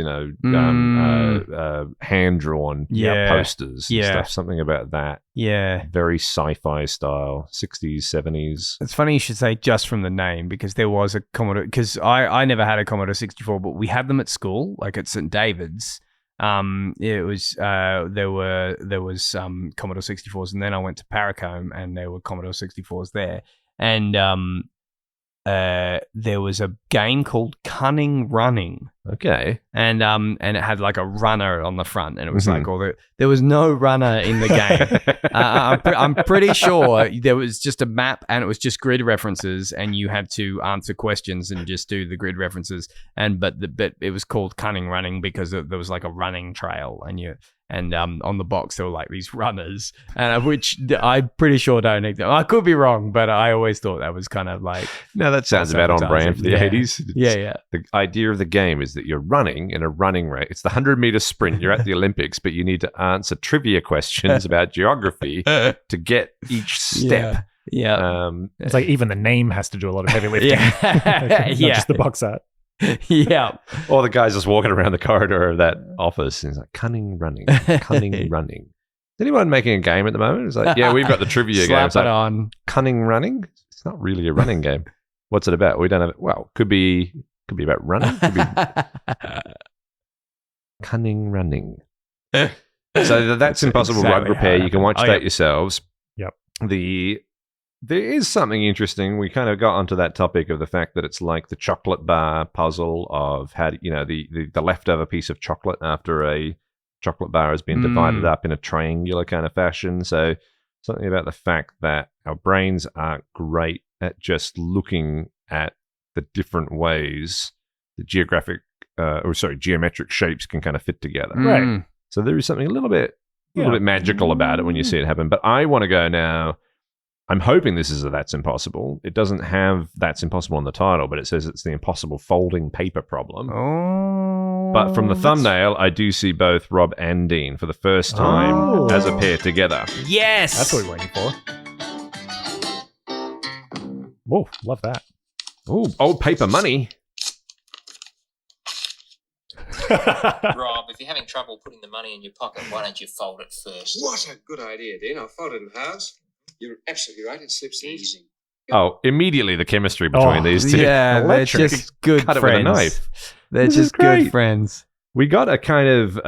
hand drawn posters and stuff. Something about that. Yeah. Very sci-fi style, 60s, 70s. It's funny you should say just from the name because there was a Commodore, because I never had a Commodore 64, but we had them at school, like at St. David's. It was there was Commodore 64s, and then I went to Paracombe and there were Commodore 64s there. And there was a game called Cunning Running. Okay. And it had like a runner on the front, and it was like there was no runner in the game. I'm pretty sure there was just a map, and it was just grid references, and you had to answer questions and just do the grid references. But it was called Cunning Running because there was like a running trail, and on the box there were like these runners, and which I'm pretty sure don't exist. I could be wrong, but I always thought that was kind of like. No, that sounds about on brand for the 80s. Yeah. The idea of the game is that you're running in a running race. It's the 100-meter sprint. You're at the Olympics, but you need to answer trivia questions about geography to get each step. Yeah. It's like even the name has to do a lot of heavy lifting. Yeah. Not just the box art. Yeah. Or the guy's just walking around the corridor of that office and he's like, cunning running. Is anyone making a game at the moment? It's like, yeah, we've got the trivia game. It's Slap like, it on. Cunning running? It's not really a running game. What's it about? We don't have it. Well, could be about running. Could be cunning running. So that's Impossible Rug Repair. You can watch that yourselves. Yep. There is something interesting. We kind of got onto that topic of the fact that it's like the chocolate bar puzzle of how the leftover piece of chocolate after a chocolate bar has been divided up in a triangular kind of fashion. So something about the fact that our brains aren't great at just looking at the different ways the geometric shapes can kind of fit together. Right. So there is something a little bit magical about it when you see it happen. But I want to go now. I'm hoping this is a That's Impossible. It doesn't have That's Impossible in the title, but it says it's the impossible folding paper problem. Oh. But from the thumbnail, I do see both Rob and Deane for the first time as a pair together. Yes. That's what we're waiting for. Whoa, love that. Oh, old paper money. Rob, if you're having trouble putting the money in your pocket, why don't you fold it first? What a good idea, Dean. I'll fold it in halves. You're absolutely right. It slips Easy. Oh, immediately the chemistry between these two. Yeah, they're just good Cut friends. it with a knife. They're This is just good great. friends. We got a kind of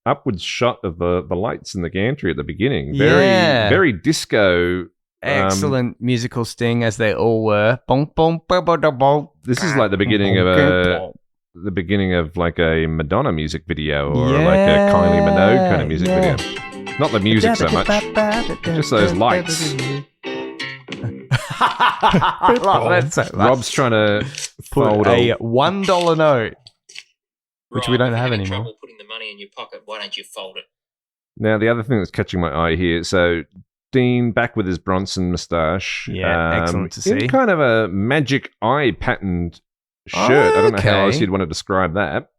upwards shot of the lights in the gantry at the beginning. Very disco. Excellent musical sting, as they all were. Bonk, bonk, bo, bo, da, bo. This is like the beginning of like a Madonna music video or like a Kylie Minogue kind of music video. Not the music so much, just those lights. I love that so much. Rob's trying to fold a $1 note, which Rob, we don't if you're have having anymore. trouble putting the money in your pocket, why don't you fold it? Now, the other thing that's catching my eye here, so Deane back with his Bronson moustache. Yeah, excellent to see. In kind of a magic eye patterned shirt. I don't know how else you'd want to describe that.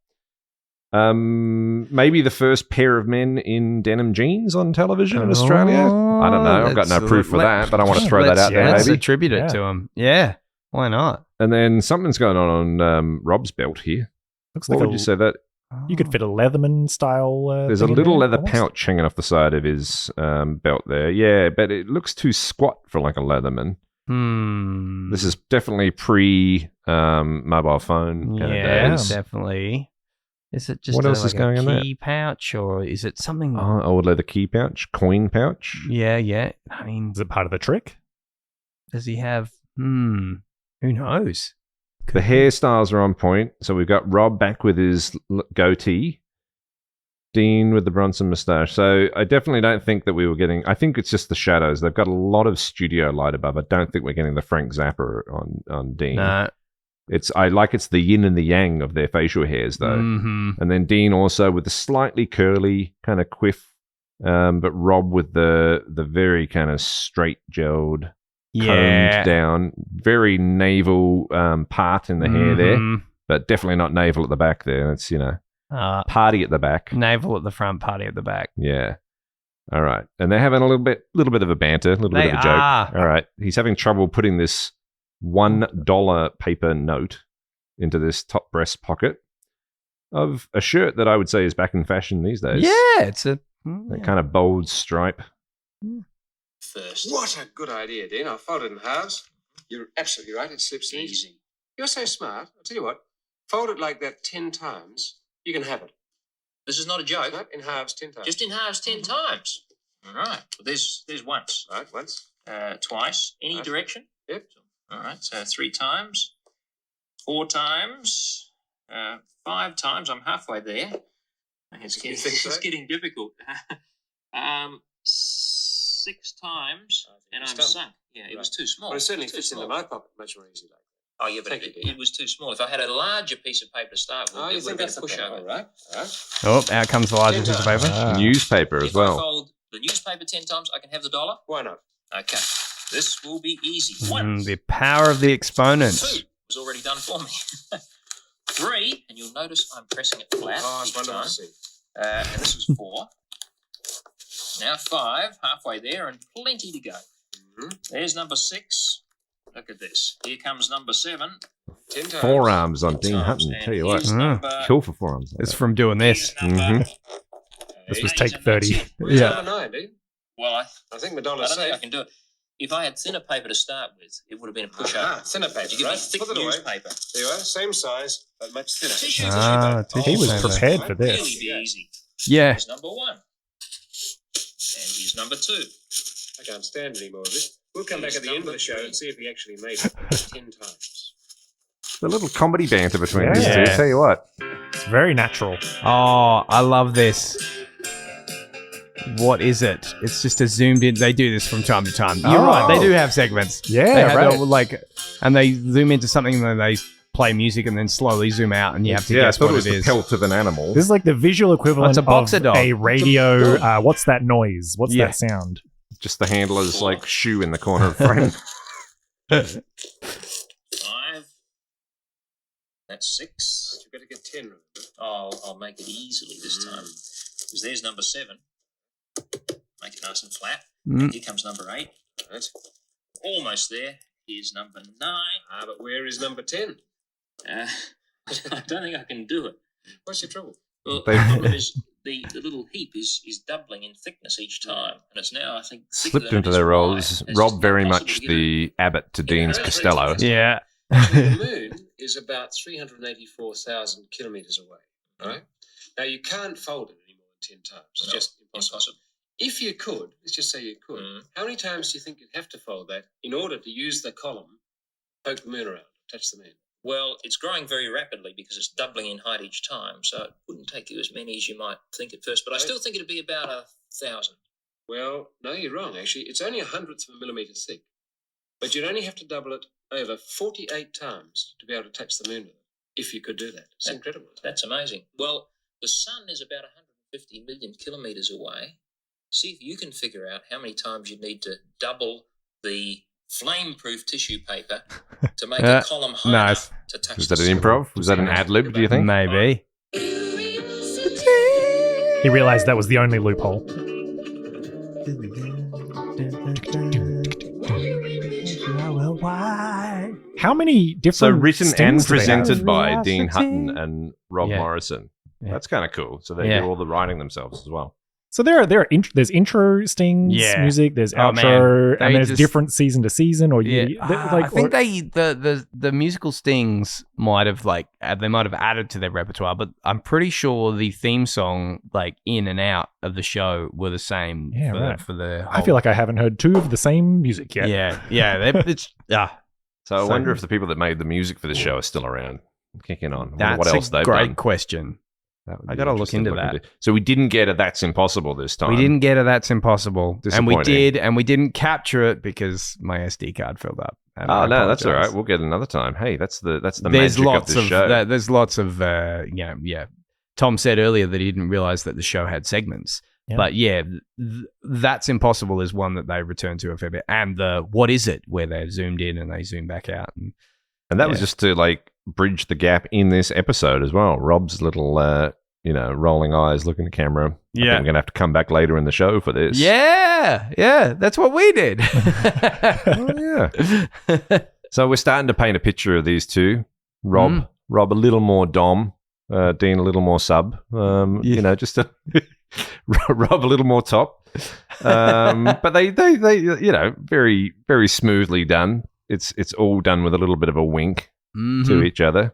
Maybe the first pair of men in denim jeans on television in Australia. I don't know. I've got no proof for that, but I want to throw that out there. Let's Maybe attribute it to him. Yeah, why not? And then something's going on Rob's belt here. Looks What like would you say that? You could fit a Leatherman style. There's a thing in little there, leather almost. pouch hanging off the side of his belt there. Yeah, but it looks too squat for like a Leatherman. This is definitely pre mobile phone kind of days. Definitely. Is it just What else is going a in there? key pouch, or is it something? Oh, old leather key pouch, coin pouch. Yeah. I mean, Is it part of the trick? does he have? Who knows? The hairstyles are on point. So we've got Rob back with his goatee, Deane with the Bronson moustache. So I definitely don't think that we were getting. I think it's just the shadows. They've got a lot of studio light above. I don't think we're getting the Frank Zappa on Deane. No. It's the yin and the yang of their facial hairs, though. Mm-hmm. And then Deane also with the slightly curly kind of quiff, but Rob with the very kind of straight gelled, combed down, very navel part in the hair there, but definitely not navel at the back there. It's, party at the back. Navel at the front, party at the back. Yeah. All right. And they're having a little bit of a banter, a little bit of a joke. All right. He's having trouble putting this $1 paper note into this top breast pocket of a shirt that I would say is back in fashion these days. Yeah, it's a That kind of bold stripe. First. What a good idea, Dean. I'll fold it in halves. You're absolutely right. It slips in. Easy. You're so smart. I'll tell you what. Fold it like that 10 times. You can have it. This is not a joke. No, in halves 10 times. Just in halves 10 times. All right. Well, there's once. Right, once. Twice. Any Right. direction? Yep. All right, so 3 times, 4 times, 5 times. I'm halfway there. It's getting difficult. 6 times, and I'm sunk. Yeah, it was too small. Well, it certainly fits into my pocket much more easily. Oh, yeah, but it was too small. If I had a larger piece of paper to start with, it would have been a pushover. All right. Oh, out comes the larger piece of paper. Newspaper as If I well. fold the newspaper 10 times, I can have the dollar. Why not? Okay, this will be easy. 1. The power of the exponent. 2 was already done for me. 3, and you'll notice I'm pressing it flat. Oh, it's each wonderful time. to see. And this was 4. Now 5, halfway there, and plenty to go. Mm-hmm. There's number 6. Look at this. Here comes number 7. 10 times. Forearms on Dean times, Hutton. and Tell you what. here's number Cool for forearms. It's from doing this. here's number This was 8, take and that's 30. it. Where's Yeah. number 9, Dean? Well, I think my I dollar's don't think I safe. can do it. If I had thinner paper to start with, it would have been a pushover. Ah, thinner paper, But you give right? me thick Put it away. newspaper. There you are, same size, but much thinner. Tissue Ah, paper. tissue He was paper. prepared for Really this. be easy. Yeah. Here's number 1. And here's number 2. I can't stand any more of this. We'll come back at the end of the show and see if we actually made it 10 times. The little comedy banter between these Yeah. two. Tell you what. It's very natural. Oh, I love this. What is it? It's just a zoomed in. They do this from time to time. You're right. They do have segments. Yeah, they have right. and they zoom into something and then they play music and then slowly zoom out and you have to Yeah, I guess thought what it was it the is. pelt of an animal. This is like the visual equivalent a boxer of dog. a radio. What's that noise? What's Yeah. that sound? Just the handler's like shoe in the corner of frame. 5. That's 6. But you better get 10, remember? I'll make it easily this time. Because there's number 7. Make it nice and flat. And here comes number 8. Right. Almost there. Here's number 9. Ah, but where is number 10? I don't think I can do it. What's your trouble? Well, the problem is the little heap is doubling in thickness each time. And it's now, I think, thicker Slipped than it into is their wide. roles. It's Rob just very impossible much to get the Abbott to Dean's that's Costello. Yeah. The moon is about 384,000 kilometres away, right? Now, you can't fold it any more than 10 times. It's No, just impossible. If you could, let's just say you could, how many times do you think you'd have to fold that in order to use the column, poke the moon around, touch the moon? Well, it's growing very rapidly because it's doubling in height each time, so it wouldn't take you as many as you might think at first. But I still think it'd be about 1,000. Well, no, you're wrong, actually. It's only 1/100 of a millimetre thick. But you'd only have to double it over 48 times to be able to touch the moon with it, if you could do that. It's incredible. That's amazing. Well, the sun is about 150 million kilometres away. See if you can figure out how many times you need to double the flame-proof tissue paper to make a column high nice. enough to touch Was the that an sun. improv? Was that an ad lib, do you think? Maybe. He realized that was the only loophole. How many different So written and stings do they have? presented by Dean Hutton and Rob Yeah. Morrison. Yeah. That's kind of cool. So they Yeah. do all the writing themselves as well. So there's intro stings, Yeah. music. There's Oh, man. outro, They and there's just- different season to season. Or Yeah, like I think the musical stings might have they might have added to their repertoire, but I'm pretty sure the theme song in and out of the show were the same. Yeah, for, right. for the. I feel like I haven't heard two of the same music yet. It's So I So- wonder if the people that made the music for the show are still around, kicking on. I wonder that's what else a they've great done. question. That would I be gotta look interesting into to that. So we didn't get a That's Impossible this time. We didn't get a That's Impossible, and we Disappointing. we didn't capture it because my SD card filled up. And Oh I no, that's all apologize. right. We'll get another time. Hey, that's the There's magic lots of the of show. there's lots of Tom said earlier that he didn't realize that the show had segments. Yeah. But That's Impossible is one that they return to a fair bit. And the What Is It, where they're zoomed in and they zoom back out. And that was just to bridge the gap in this episode as well. Rob's little rolling eyes, looking at camera. I think Yeah. I'm gonna have to come back later in the show for this. Yeah, that's what we did. Oh, yeah. So we're starting to paint a picture of these two. Rob a little more dom, Dean a little more sub. Just a Rob a little more top. But they very, very smoothly done. It's all done with a little bit of a wink to each other.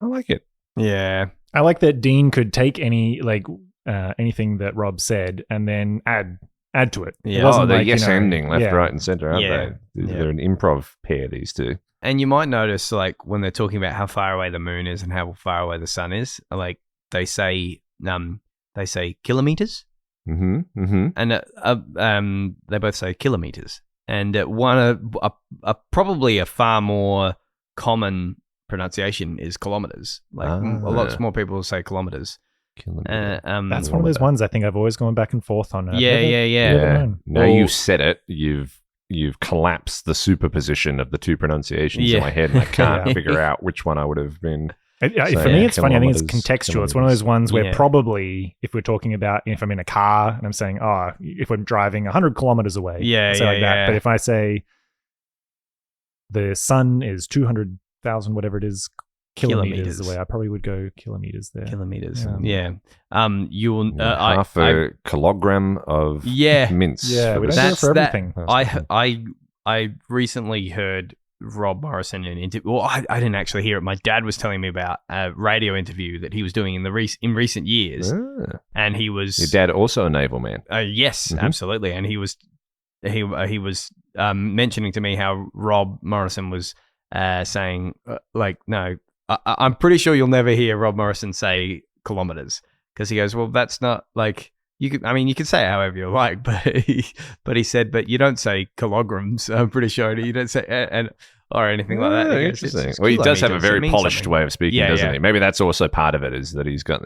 I like it. Yeah. I like that Dean could take anything that Rob said and then add add to it. It Yeah. wasn't they're like, yes ending left, yeah. right, and center, aren't Yeah. they? Yeah. They're an improv pair, these two. And you might notice, like, when they're talking about how far away the moon is and how far away the sun is, like, they say kilometers, and they both say kilometers. And probably a far more common pronunciation is kilometers. Like, lots more people will say kilometers. That's one of those ones I think I've always gone back and forth on. Yeah. Now you've said it. You've collapsed the superposition of the two pronunciations in my head, and I can't figure out which one I would have been. For me, it's funny. I think it's contextual. It's one of those ones where probably, if we're talking about, if I'm in a car and I'm saying, if I'm driving 100 kilometers away, that. But if I say the sun is 200,000, whatever it is, kilometers away, I probably would go kilometers there. Kilometers. Yeah. You will half a kilogram of mince. Yeah, we don't do it for everything. I recently heard Rob Morrison in an interview. Well, I didn't actually hear it. My dad was telling me about a radio interview that he was doing in recent years, and he was. Your dad also a naval man. Yes, absolutely, and he was mentioning to me how Rob Morrison was saying no. I'm pretty sure you'll never hear Rob Morrison say kilometers, because he goes, well, that's not like you could. I mean, you can say it however you like, but he said, but you don't say kilograms. I'm pretty sure you don't say or anything like that. Interesting. Well, he does have a very polished way of speaking, doesn't he? Maybe that's also part of it, is that he's got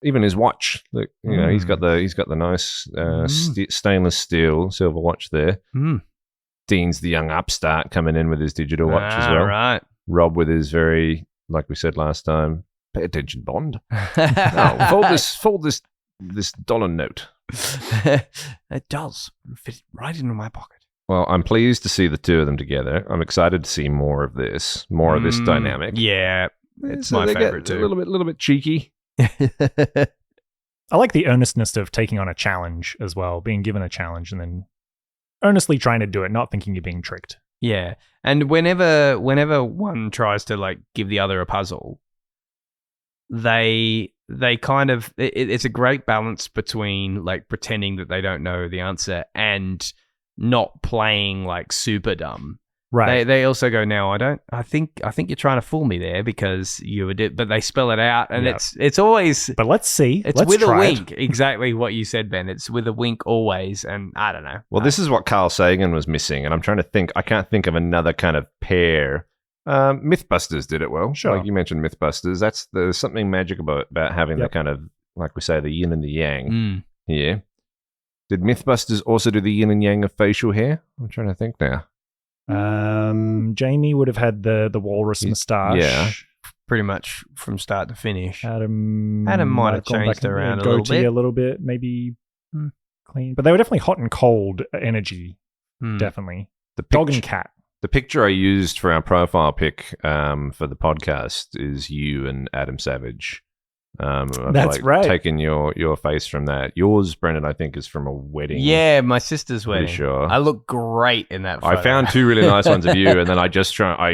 even his watch. Look, he's got the nice stainless steel silver watch there. Dean's the young upstart coming in with his digital watch as well. Right. Rob with his very, like we said last time, pay attention, Bond. Fold this dollar note. It does fit right into my pocket. Well, I'm pleased to see the two of them together. I'm excited to see more of this dynamic. Yeah, it's my favorite too. A little bit cheeky. I like the earnestness of taking on a challenge as well, being given a challenge and then earnestly trying to do it, not thinking you're being tricked. Yeah, and whenever one tries to give the other a puzzle, they kind of it's a great balance between pretending that they don't know the answer and not playing super dumb. Right. They also go, now I think you're trying to fool me there because you did, but they spell it out, and it's always. But let's see. Let's with a wink. Exactly what you said, Ben. It's with a wink always, and I don't know. Well, this is what Carl Sagan was missing, and I'm trying to think. I can't think of another kind of pair. Mythbusters did it well. Sure. Like you mentioned, Mythbusters. There's something magic about having the kind of, like we say, the yin and the yang here. Did Mythbusters also do the yin and yang of facial hair? I'm trying to think now. Jamie would have had the walrus moustache. Yeah. Pretty much from start to finish. Adam might have changed around a little bit. Maybe clean. But they were definitely hot and cold energy. Definitely. Dog and cat. The picture I used for our profile pic for the podcast is you and Adam Savage. That's right. Taking your face from that. Yours, Brendan, I think, is from a wedding. Yeah, my sister's wedding. Pretty sure. I look great in that photo. I found two really nice ones of you, and then I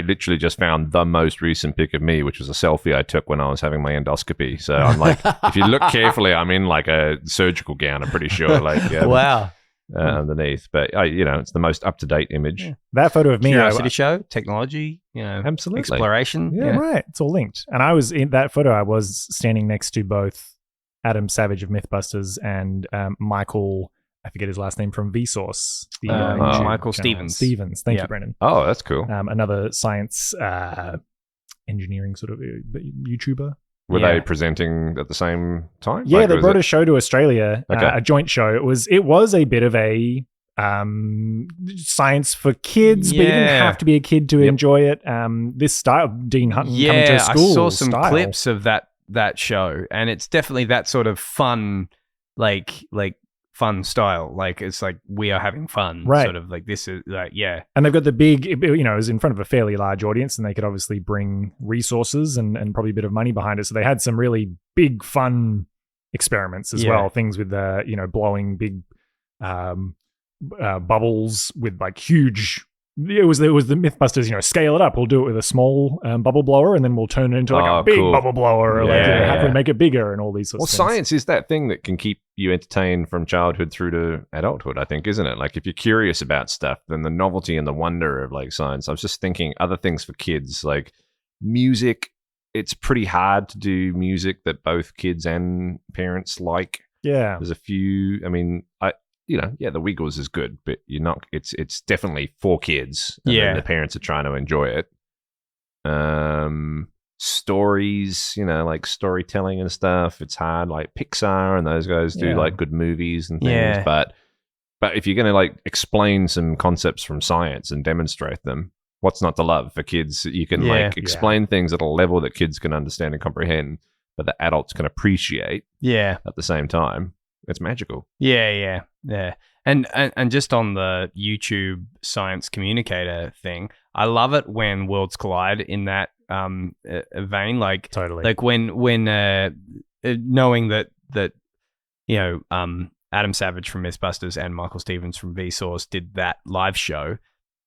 literally just found the most recent pic of me, which was a selfie I took when I was having my endoscopy. So I'm like, if you look carefully, I'm in a surgical gown, I'm pretty sure. Wow. Underneath, but it's the most up-to-date image. Yeah. That photo of me, Curiosity show, technology, absolutely, exploration. Yeah, right. It's all linked. And I was in that photo. I was standing next to both Adam Savage of Mythbusters and Michael. I forget his last name, from Vsauce. Michael Stevens. Thank you, Brendan. Oh, that's cool. Another science engineering sort of YouTuber. Were they presenting at the same time? Yeah, they brought a show to Australia, a joint show. It was a bit of a science for kids, but you didn't have to be a kid to enjoy it. This style, Dean Hutton coming to a school. I saw some clips of that show, and it's definitely that sort of fun, fun style. It's like we are having fun, right? Sort of this is And they've got the big, it was in front of a fairly large audience, and they could obviously bring resources and probably a bit of money behind it. So they had some really big fun experiments as well. Things with blowing big bubbles with huge it was the Mythbusters, scale it up. We'll do it with a small bubble blower, and then we'll turn it into like a big bubble blower. Or how can we make it bigger, and all these sorts of things. Well, science is that thing that can keep you entertained from childhood through to adulthood, I think, isn't it? Like, if you're curious about stuff, then the novelty and the wonder of like science. I was just thinking other things for kids, like music. It's pretty hard to do music that both kids and parents like. Yeah. There's a few. I mean, the Wiggles is good, but you're not. It's definitely for kids. And then the parents are trying to enjoy it. Stories, like storytelling and stuff. It's hard. Like Pixar and those guys do like good movies and things. Yeah. But if you're gonna like explain some concepts from science and demonstrate them, what's not to love for kids? You can explain things at a level that kids can understand and comprehend, but the adults can appreciate. Yeah. At the same time, it's magical. Yeah. And just on the YouTube science communicator thing, I love it when worlds collide in that vein. Like totally. Like when knowing that Adam Savage from Mythbusters and Michael Stevens from Vsauce did that live show.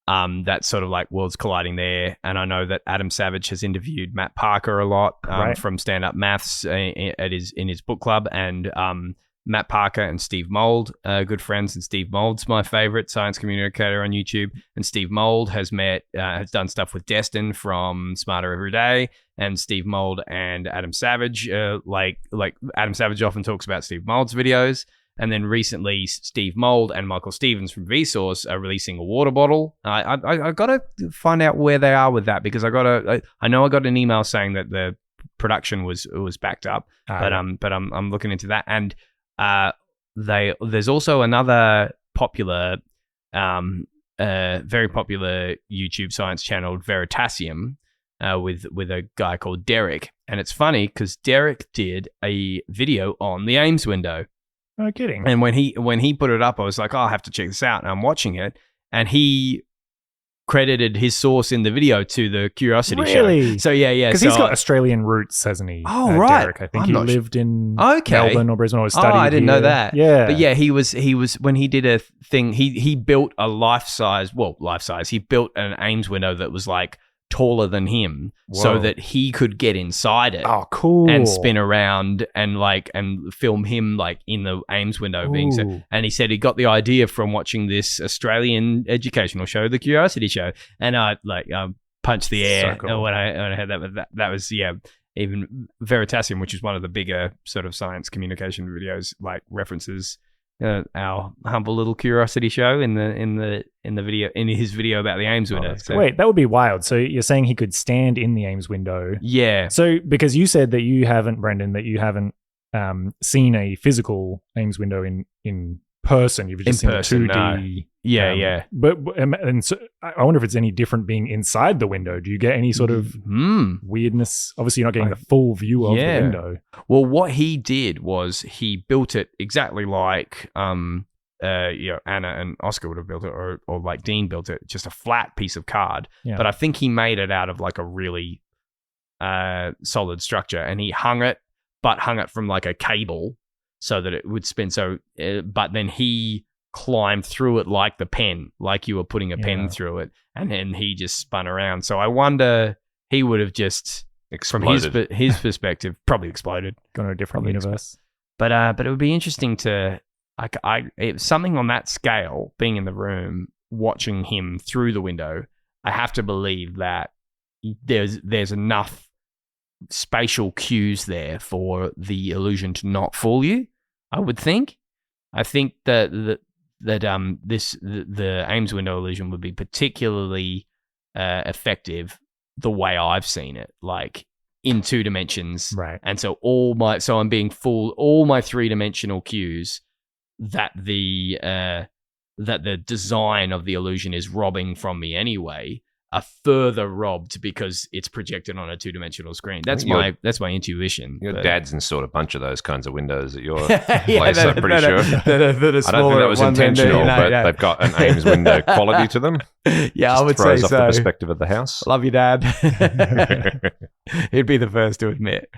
That's sort of like worlds colliding there. And I know that Adam Savage has interviewed Matt Parker a lot from Stand Up Maths in his book club, and Matt Parker and Steve Mould are good friends, and Steve Mould's my favorite science communicator on YouTube. And Steve Mould has done stuff with Destin from Smarter Every Day, and Steve Mould and Adam Savage, like Adam Savage often talks about Steve Mould's videos. And then recently, Steve Mould and Michael Stevens from Vsauce are releasing a water bottle. I got to find out where they are with that, because I know I got an email saying that the production was backed up, but I'm looking into that. And there's also another popular, very popular YouTube science channel, Veritasium, with a guy called Derek. And it's funny because Derek did a video on the Ames window. No kidding. And when he put it up, I was like, I'll have to check this out. And I'm watching it, and he credited his source in the video to the Curiosity Show. So yeah. Because he's got Australian roots, hasn't he? Oh, right. Derek. I think he lived in Melbourne or Brisbane, or studied I didn't know that. Yeah. But yeah, he was when he did a thing, he built a life size. He built an Ames window that was like taller than him. Whoa. So that he could get inside it. Oh, cool. And spin around and film him like in the Ames window being so. And he said he got the idea from watching this Australian educational show, The Curiosity Show. And I punched the air when I heard that. But that was even Veritasium, which is one of the bigger sort of science communication videos, like references our humble little Curiosity Show in the video, in his video about the Ames window. So, wait, that would be wild. So you're saying he could stand in the Ames window? Yeah. So because you said that you haven't, Brendan, that you haven't seen a physical Ames window in person. You've just seen a 2D. No. Yeah. But and so I wonder if it's any different being inside the window. Do you get any sort of weirdness? Obviously, you're not getting the full view of the window. Well, what he did was he built it exactly like Anna and Oscar would have built it, or like Deane built it, just a flat piece of card. Yeah. But I think he made it out of like a really solid structure, and he hung it from like a cable so that it would spin. So, but then he climbed through it like the pen, like you were putting a pen through it, and then he just spun around. So I wonder, he would have just exploded. From his perspective, probably exploded, gone to a different universe. But it would be interesting to something on that scale, being in the room watching him through the window. I have to believe that there's enough spatial cues there for the illusion to not fool you. I would think. I think that the Ames window illusion would be particularly effective the way I've seen it, like in 2 dimensions, right? And so I'm being fooled. All my 3-dimensional cues that the design of the illusion is robbing from me anyway are further robbed because it's projected on a 2-dimensional screen. That's my intuition. Your dad's installed a bunch of those kinds of windows at your place, I'm pretty sure. I don't think that was intentional, but they've got an Ames window quality to them. Yeah, I would say throws off so. the perspective of the house. Love you, Dad. He'd be the first to admit.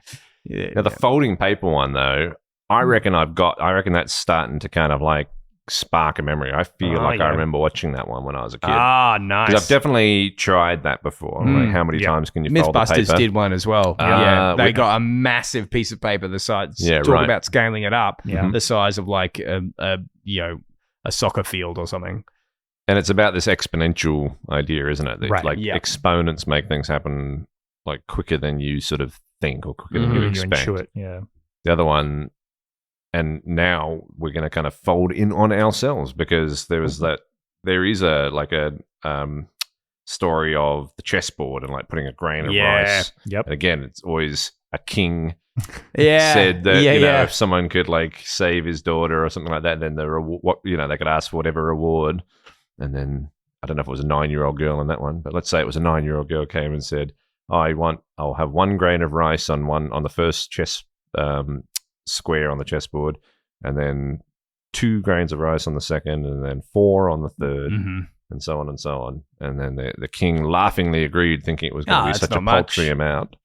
Yeah, now, the folding paper one, though, I reckon that's starting to kind of like spark a memory. I feel I yeah. remember watching that one when I was a kid. Ah, nice. Because I've definitely tried that before. Like, how many times can you fold the Mythbusters paper? did one as well. They got a massive piece of paper the size. Yeah, talk right. about scaling it up. Yeah. The size of like a soccer field or something. And it's about this exponential idea, isn't it? That, Right, like yeah. exponents make things happen like quicker than you sort of think or quicker than you You expect. intuit, yeah. The other one, and now we're going to kind of fold in on ourselves because there is a story of the chessboard and like putting a grain of rice. Yep. And again, it's always a king Yeah. said that yeah. if someone could like save his daughter or something like that, then the reward, they could ask for whatever reward. And then I don't know if it was a 9-year-old girl in that one, but let's say it was a 9-year-old girl came and said, I'll have 1 grain of rice on the first chess square on the chessboard, and then 2 grains of rice on the second, and then 4 on the third, and so on and so on. And then the king laughingly agreed, thinking it was going to be such a paltry amount.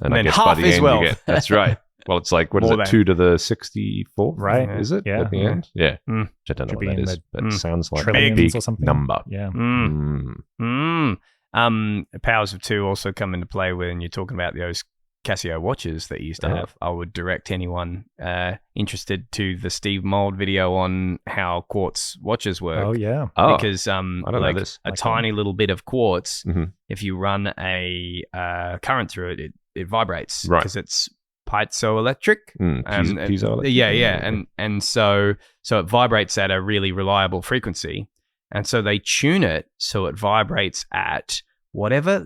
And I then guess half by the as end well. you get that's right. Well, it's like what is More it? than. 2 to the 64th, Right. Is it Yeah. at the end? Yeah. Mm. Which I don't know Should what be that in is, but it sounds like a trillions big or something. number. Yeah. Powers of 2 also come into play when you're talking about those Casio watches that you used to have. I would direct anyone interested to the Steve Mould video on how quartz watches work. Oh, yeah. Oh, Because I don't know this. a Like tiny little bit of quartz, Mhm. if you run a current through it, it vibrates Right. because it's piezoelectric. Piezoelectric? Yeah. And so it vibrates at a really reliable frequency. And so they tune it so it vibrates at whatever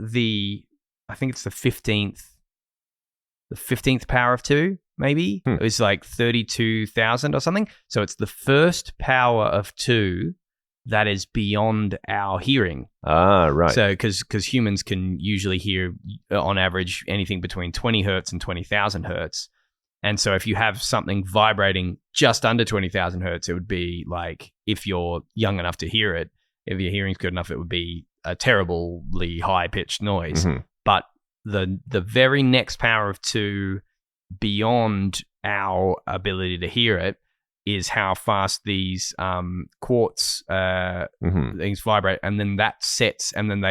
I think it's the 15th power of 2, maybe. It was like 32,000 or something. So it's the first power of 2 that is beyond our hearing. Ah, right. So, because humans can usually hear, on average, anything between 20 hertz and 20,000 hertz. And so if you have something vibrating just under 20,000 hertz, it would be like, if you're young enough to hear it, if your hearing's good enough, it would be a terribly high-pitched noise. But the very next power of 2 beyond our ability to hear it is how fast these quartz things vibrate, and then that sets, and then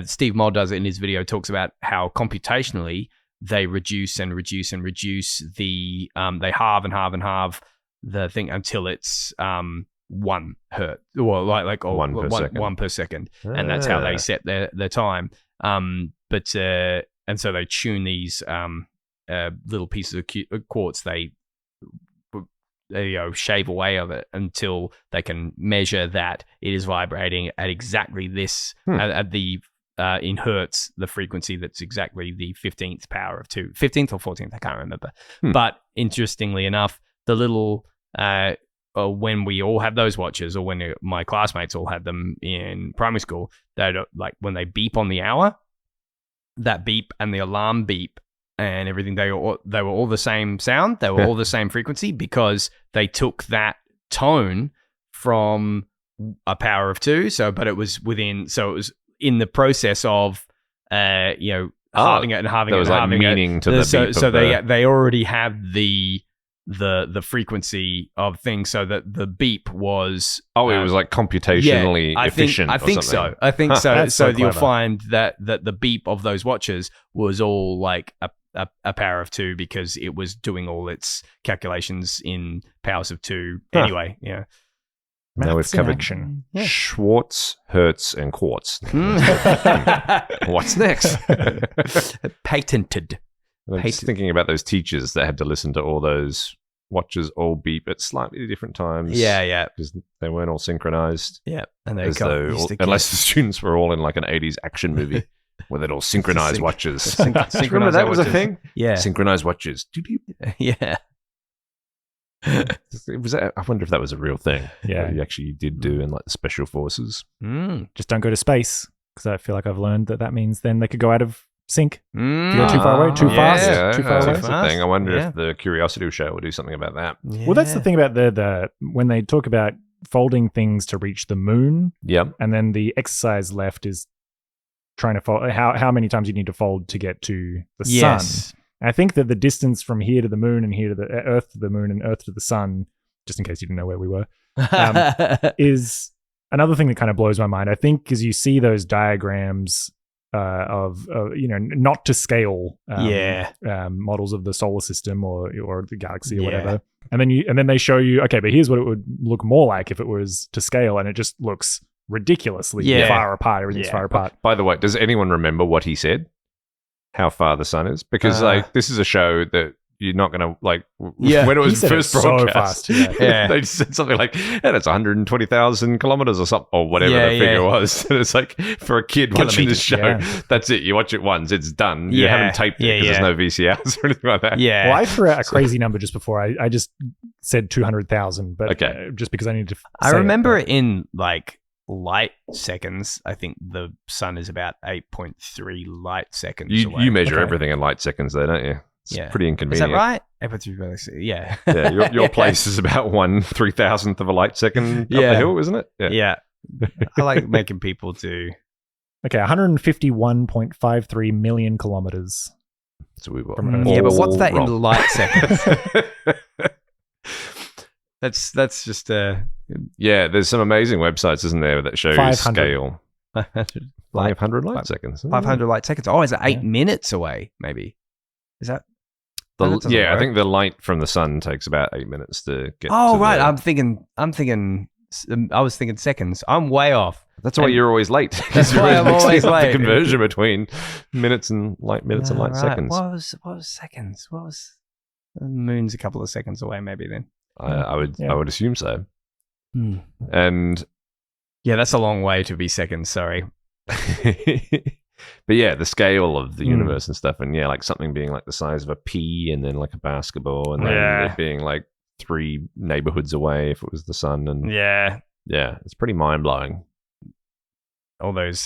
Steve Mould does it in his video, talks about how computationally they reduce and reduce and reduce they halve and halve and halve the thing until it's 1 hertz, or like 1 per second, and that's how they set their time. And so they tune these little pieces of quartz. They shave away of it until they can measure that it is vibrating at exactly this at the in hertz, the frequency that's exactly the 15th power of 2, 15th or 14th, I can't remember. But interestingly enough, the little when we all had those watches, or when my classmates all had them in primary school, they like when they beep on the hour, that beep and the alarm beep and everything, they were all the same sound. They were all the same frequency, because they took that tone from a power of 2. But it was in the process of halving it and halving there it was and like halving meaning it. to the beep. So they already had the frequency of things, so that the beep was it was like computationally efficient. I think so. I think so. That's So so you'll clever. find that the beep of those watches was all like a power of 2, because it was doing all its calculations in powers of 2 anyway. Yeah. Now we've Maths in covered action. Schwartz, Hertz, and quartz. Mm. What's next? Patented. I'm just thinking about those teachers that had to listen to all those watches all beep at slightly different times. Yeah. Because they weren't all synchronized. Yeah. And they As though, unless the students were all in like an 80s action movie where they'd all synchronize watches. Remember that was a thing? Yeah. Synchronized watches. Yeah. I wonder if that was a real thing. Yeah. That you actually did do in like the special forces. Just don't go to space, because I feel like I've learned that means then they could go out of sync. Mm. If you go too far away, too fast, Yeah, too far away. that's the thing. I wonder Yeah. if the Curiosity show would do something about that. Well, that's the thing about the when they talk about folding things to reach the moon, Yep. and then the exercise left is trying to fold how many times you need to fold to get to the sun. Yes. I think that the distance from here to the moon and here to the Earth to the moon and Earth to the sun just in case you didn't know where we were, is another thing that kind of blows my mind. I think as you see those diagrams of not to scale models of the solar system or the galaxy or whatever, and then they show you, okay, but here's what it would look more like if it was to scale, and it just looks ridiculously far apart. Everything's far apart. By the way, does anyone remember what he said? How far the sun is? Because like this is a show that you're not going to like. When it was first broadcast, so fast, they said something like, "And it's 120,000 kilometers or something, or whatever the figure was." And it's like for a kid watching this show, that's it. You watch it once, it's done. You haven't taped it because there's no VCRs or anything like that. Yeah. Well, I threw out a crazy number just before. I just said 200,000, but just because I needed to. I remember it in like light seconds. I think the sun is about 8.3 light seconds away. You measure everything in light seconds, though, don't you? It's pretty inconvenient. Is that right? 8.3, yeah. Yeah, your place is about 1/3000th of a light second up the hill, isn't it? Yeah. I like making people do. Okay, 151.53 million kilometers. So we were but what's that in light seconds? That's just there's some amazing websites, isn't there, that show you 500. scale. 500 light seconds. 500 light seconds. Oh, is it 8 minutes away? Maybe. Is that? I think the light from the sun takes about 8 minutes to get. Oh, right. I'm thinking. I was thinking seconds. I'm way off. That's why you're always late. That's why I'm always late. The conversion between minutes and light seconds. What was seconds? What was the moon's a couple of seconds away? Maybe then. I would assume so. Hmm. And that's a long way to be seconds. Sorry. But yeah, the scale of the universe and stuff, and like something being like the size of a pea, and then like a basketball, and then it being like 3 neighborhoods away if it was the sun, and it's pretty mind blowing. All those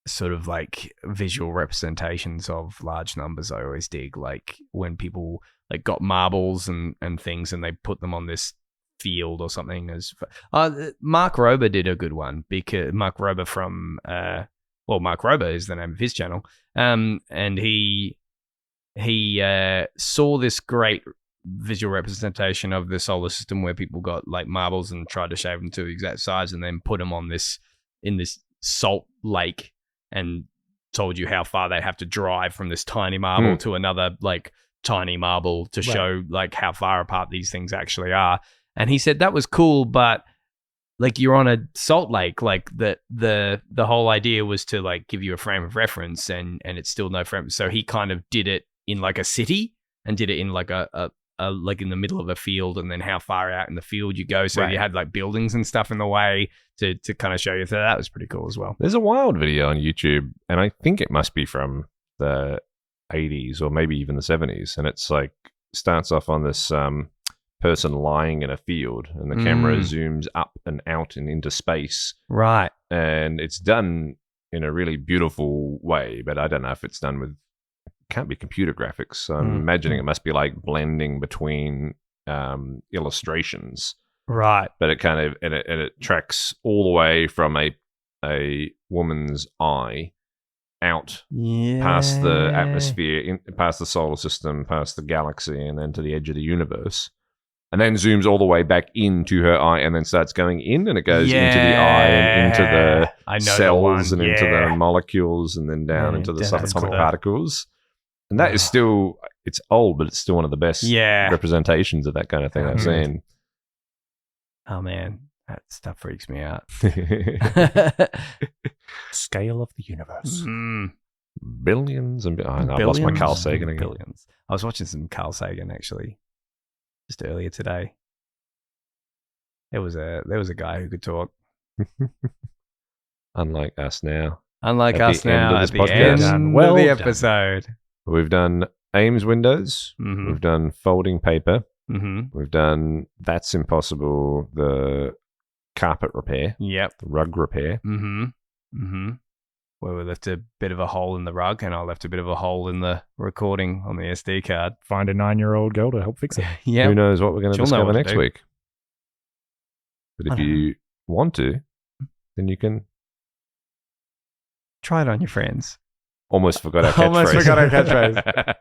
sort of like visual representations of large numbers, I always dig. Like when people like got marbles and things, and they put them on this field or something. As Mark Rober did a good one, because Mark Rober from Mark Rober is the name of his channel, and he saw this great visual representation of the solar system where people got like marbles and tried to shave them to the exact size, and then put them on this salt lake, and told you how far they'd have to drive from this tiny marble to another like tiny marble to show like how far apart these things actually are. And he said that was cool, but like you're on a salt lake, like the whole idea was to like give you a frame of reference, and it's still no frame. So he kind of did it in like a city, and did it in like a like in the middle of a field, and then how far out in the field you go. So you had like buildings and stuff in the way to kind of show you. So that was pretty cool as well. There's a wild video on YouTube, and I think it must be from the 80s or maybe even the 70s. And it's like starts off on this person lying in a field, and the camera zooms up and out and into space. Right. And it's done in a really beautiful way, but I don't know if it's done with, can't be computer graphics. So I'm imagining it must be like blending between illustrations. Right. But it kind of, and it tracks all the way from a woman's eye out past the atmosphere, past the solar system, past the galaxy, and then to the edge of the universe. And then zooms all the way back into her eye, and then starts going in, and it goes into the eye and into the cells and into the molecules, and then down into the subatomic particles. And that is still, it's old, but it's still one of the best representations of that kind of thing I've seen. Oh, man. That stuff freaks me out. Scale of the universe. Billions and I lost my Carl Sagan again. Billions. I was watching some Carl Sagan, actually, just earlier today. There was a guy who could talk. Unlike us now. At the end of the episode. We've done Ames windows. We've done folding paper. We've done That's Impossible, the carpet repair. Yep. The rug repair. Where we left a bit of a hole in the rug, and I left a bit of a hole in the recording on the SD card. Find a 9-year-old girl to help fix it. Yeah. Who knows what we're going to discover next week. But if you want to, then you can try it on your friends. Almost forgot our catchphrase.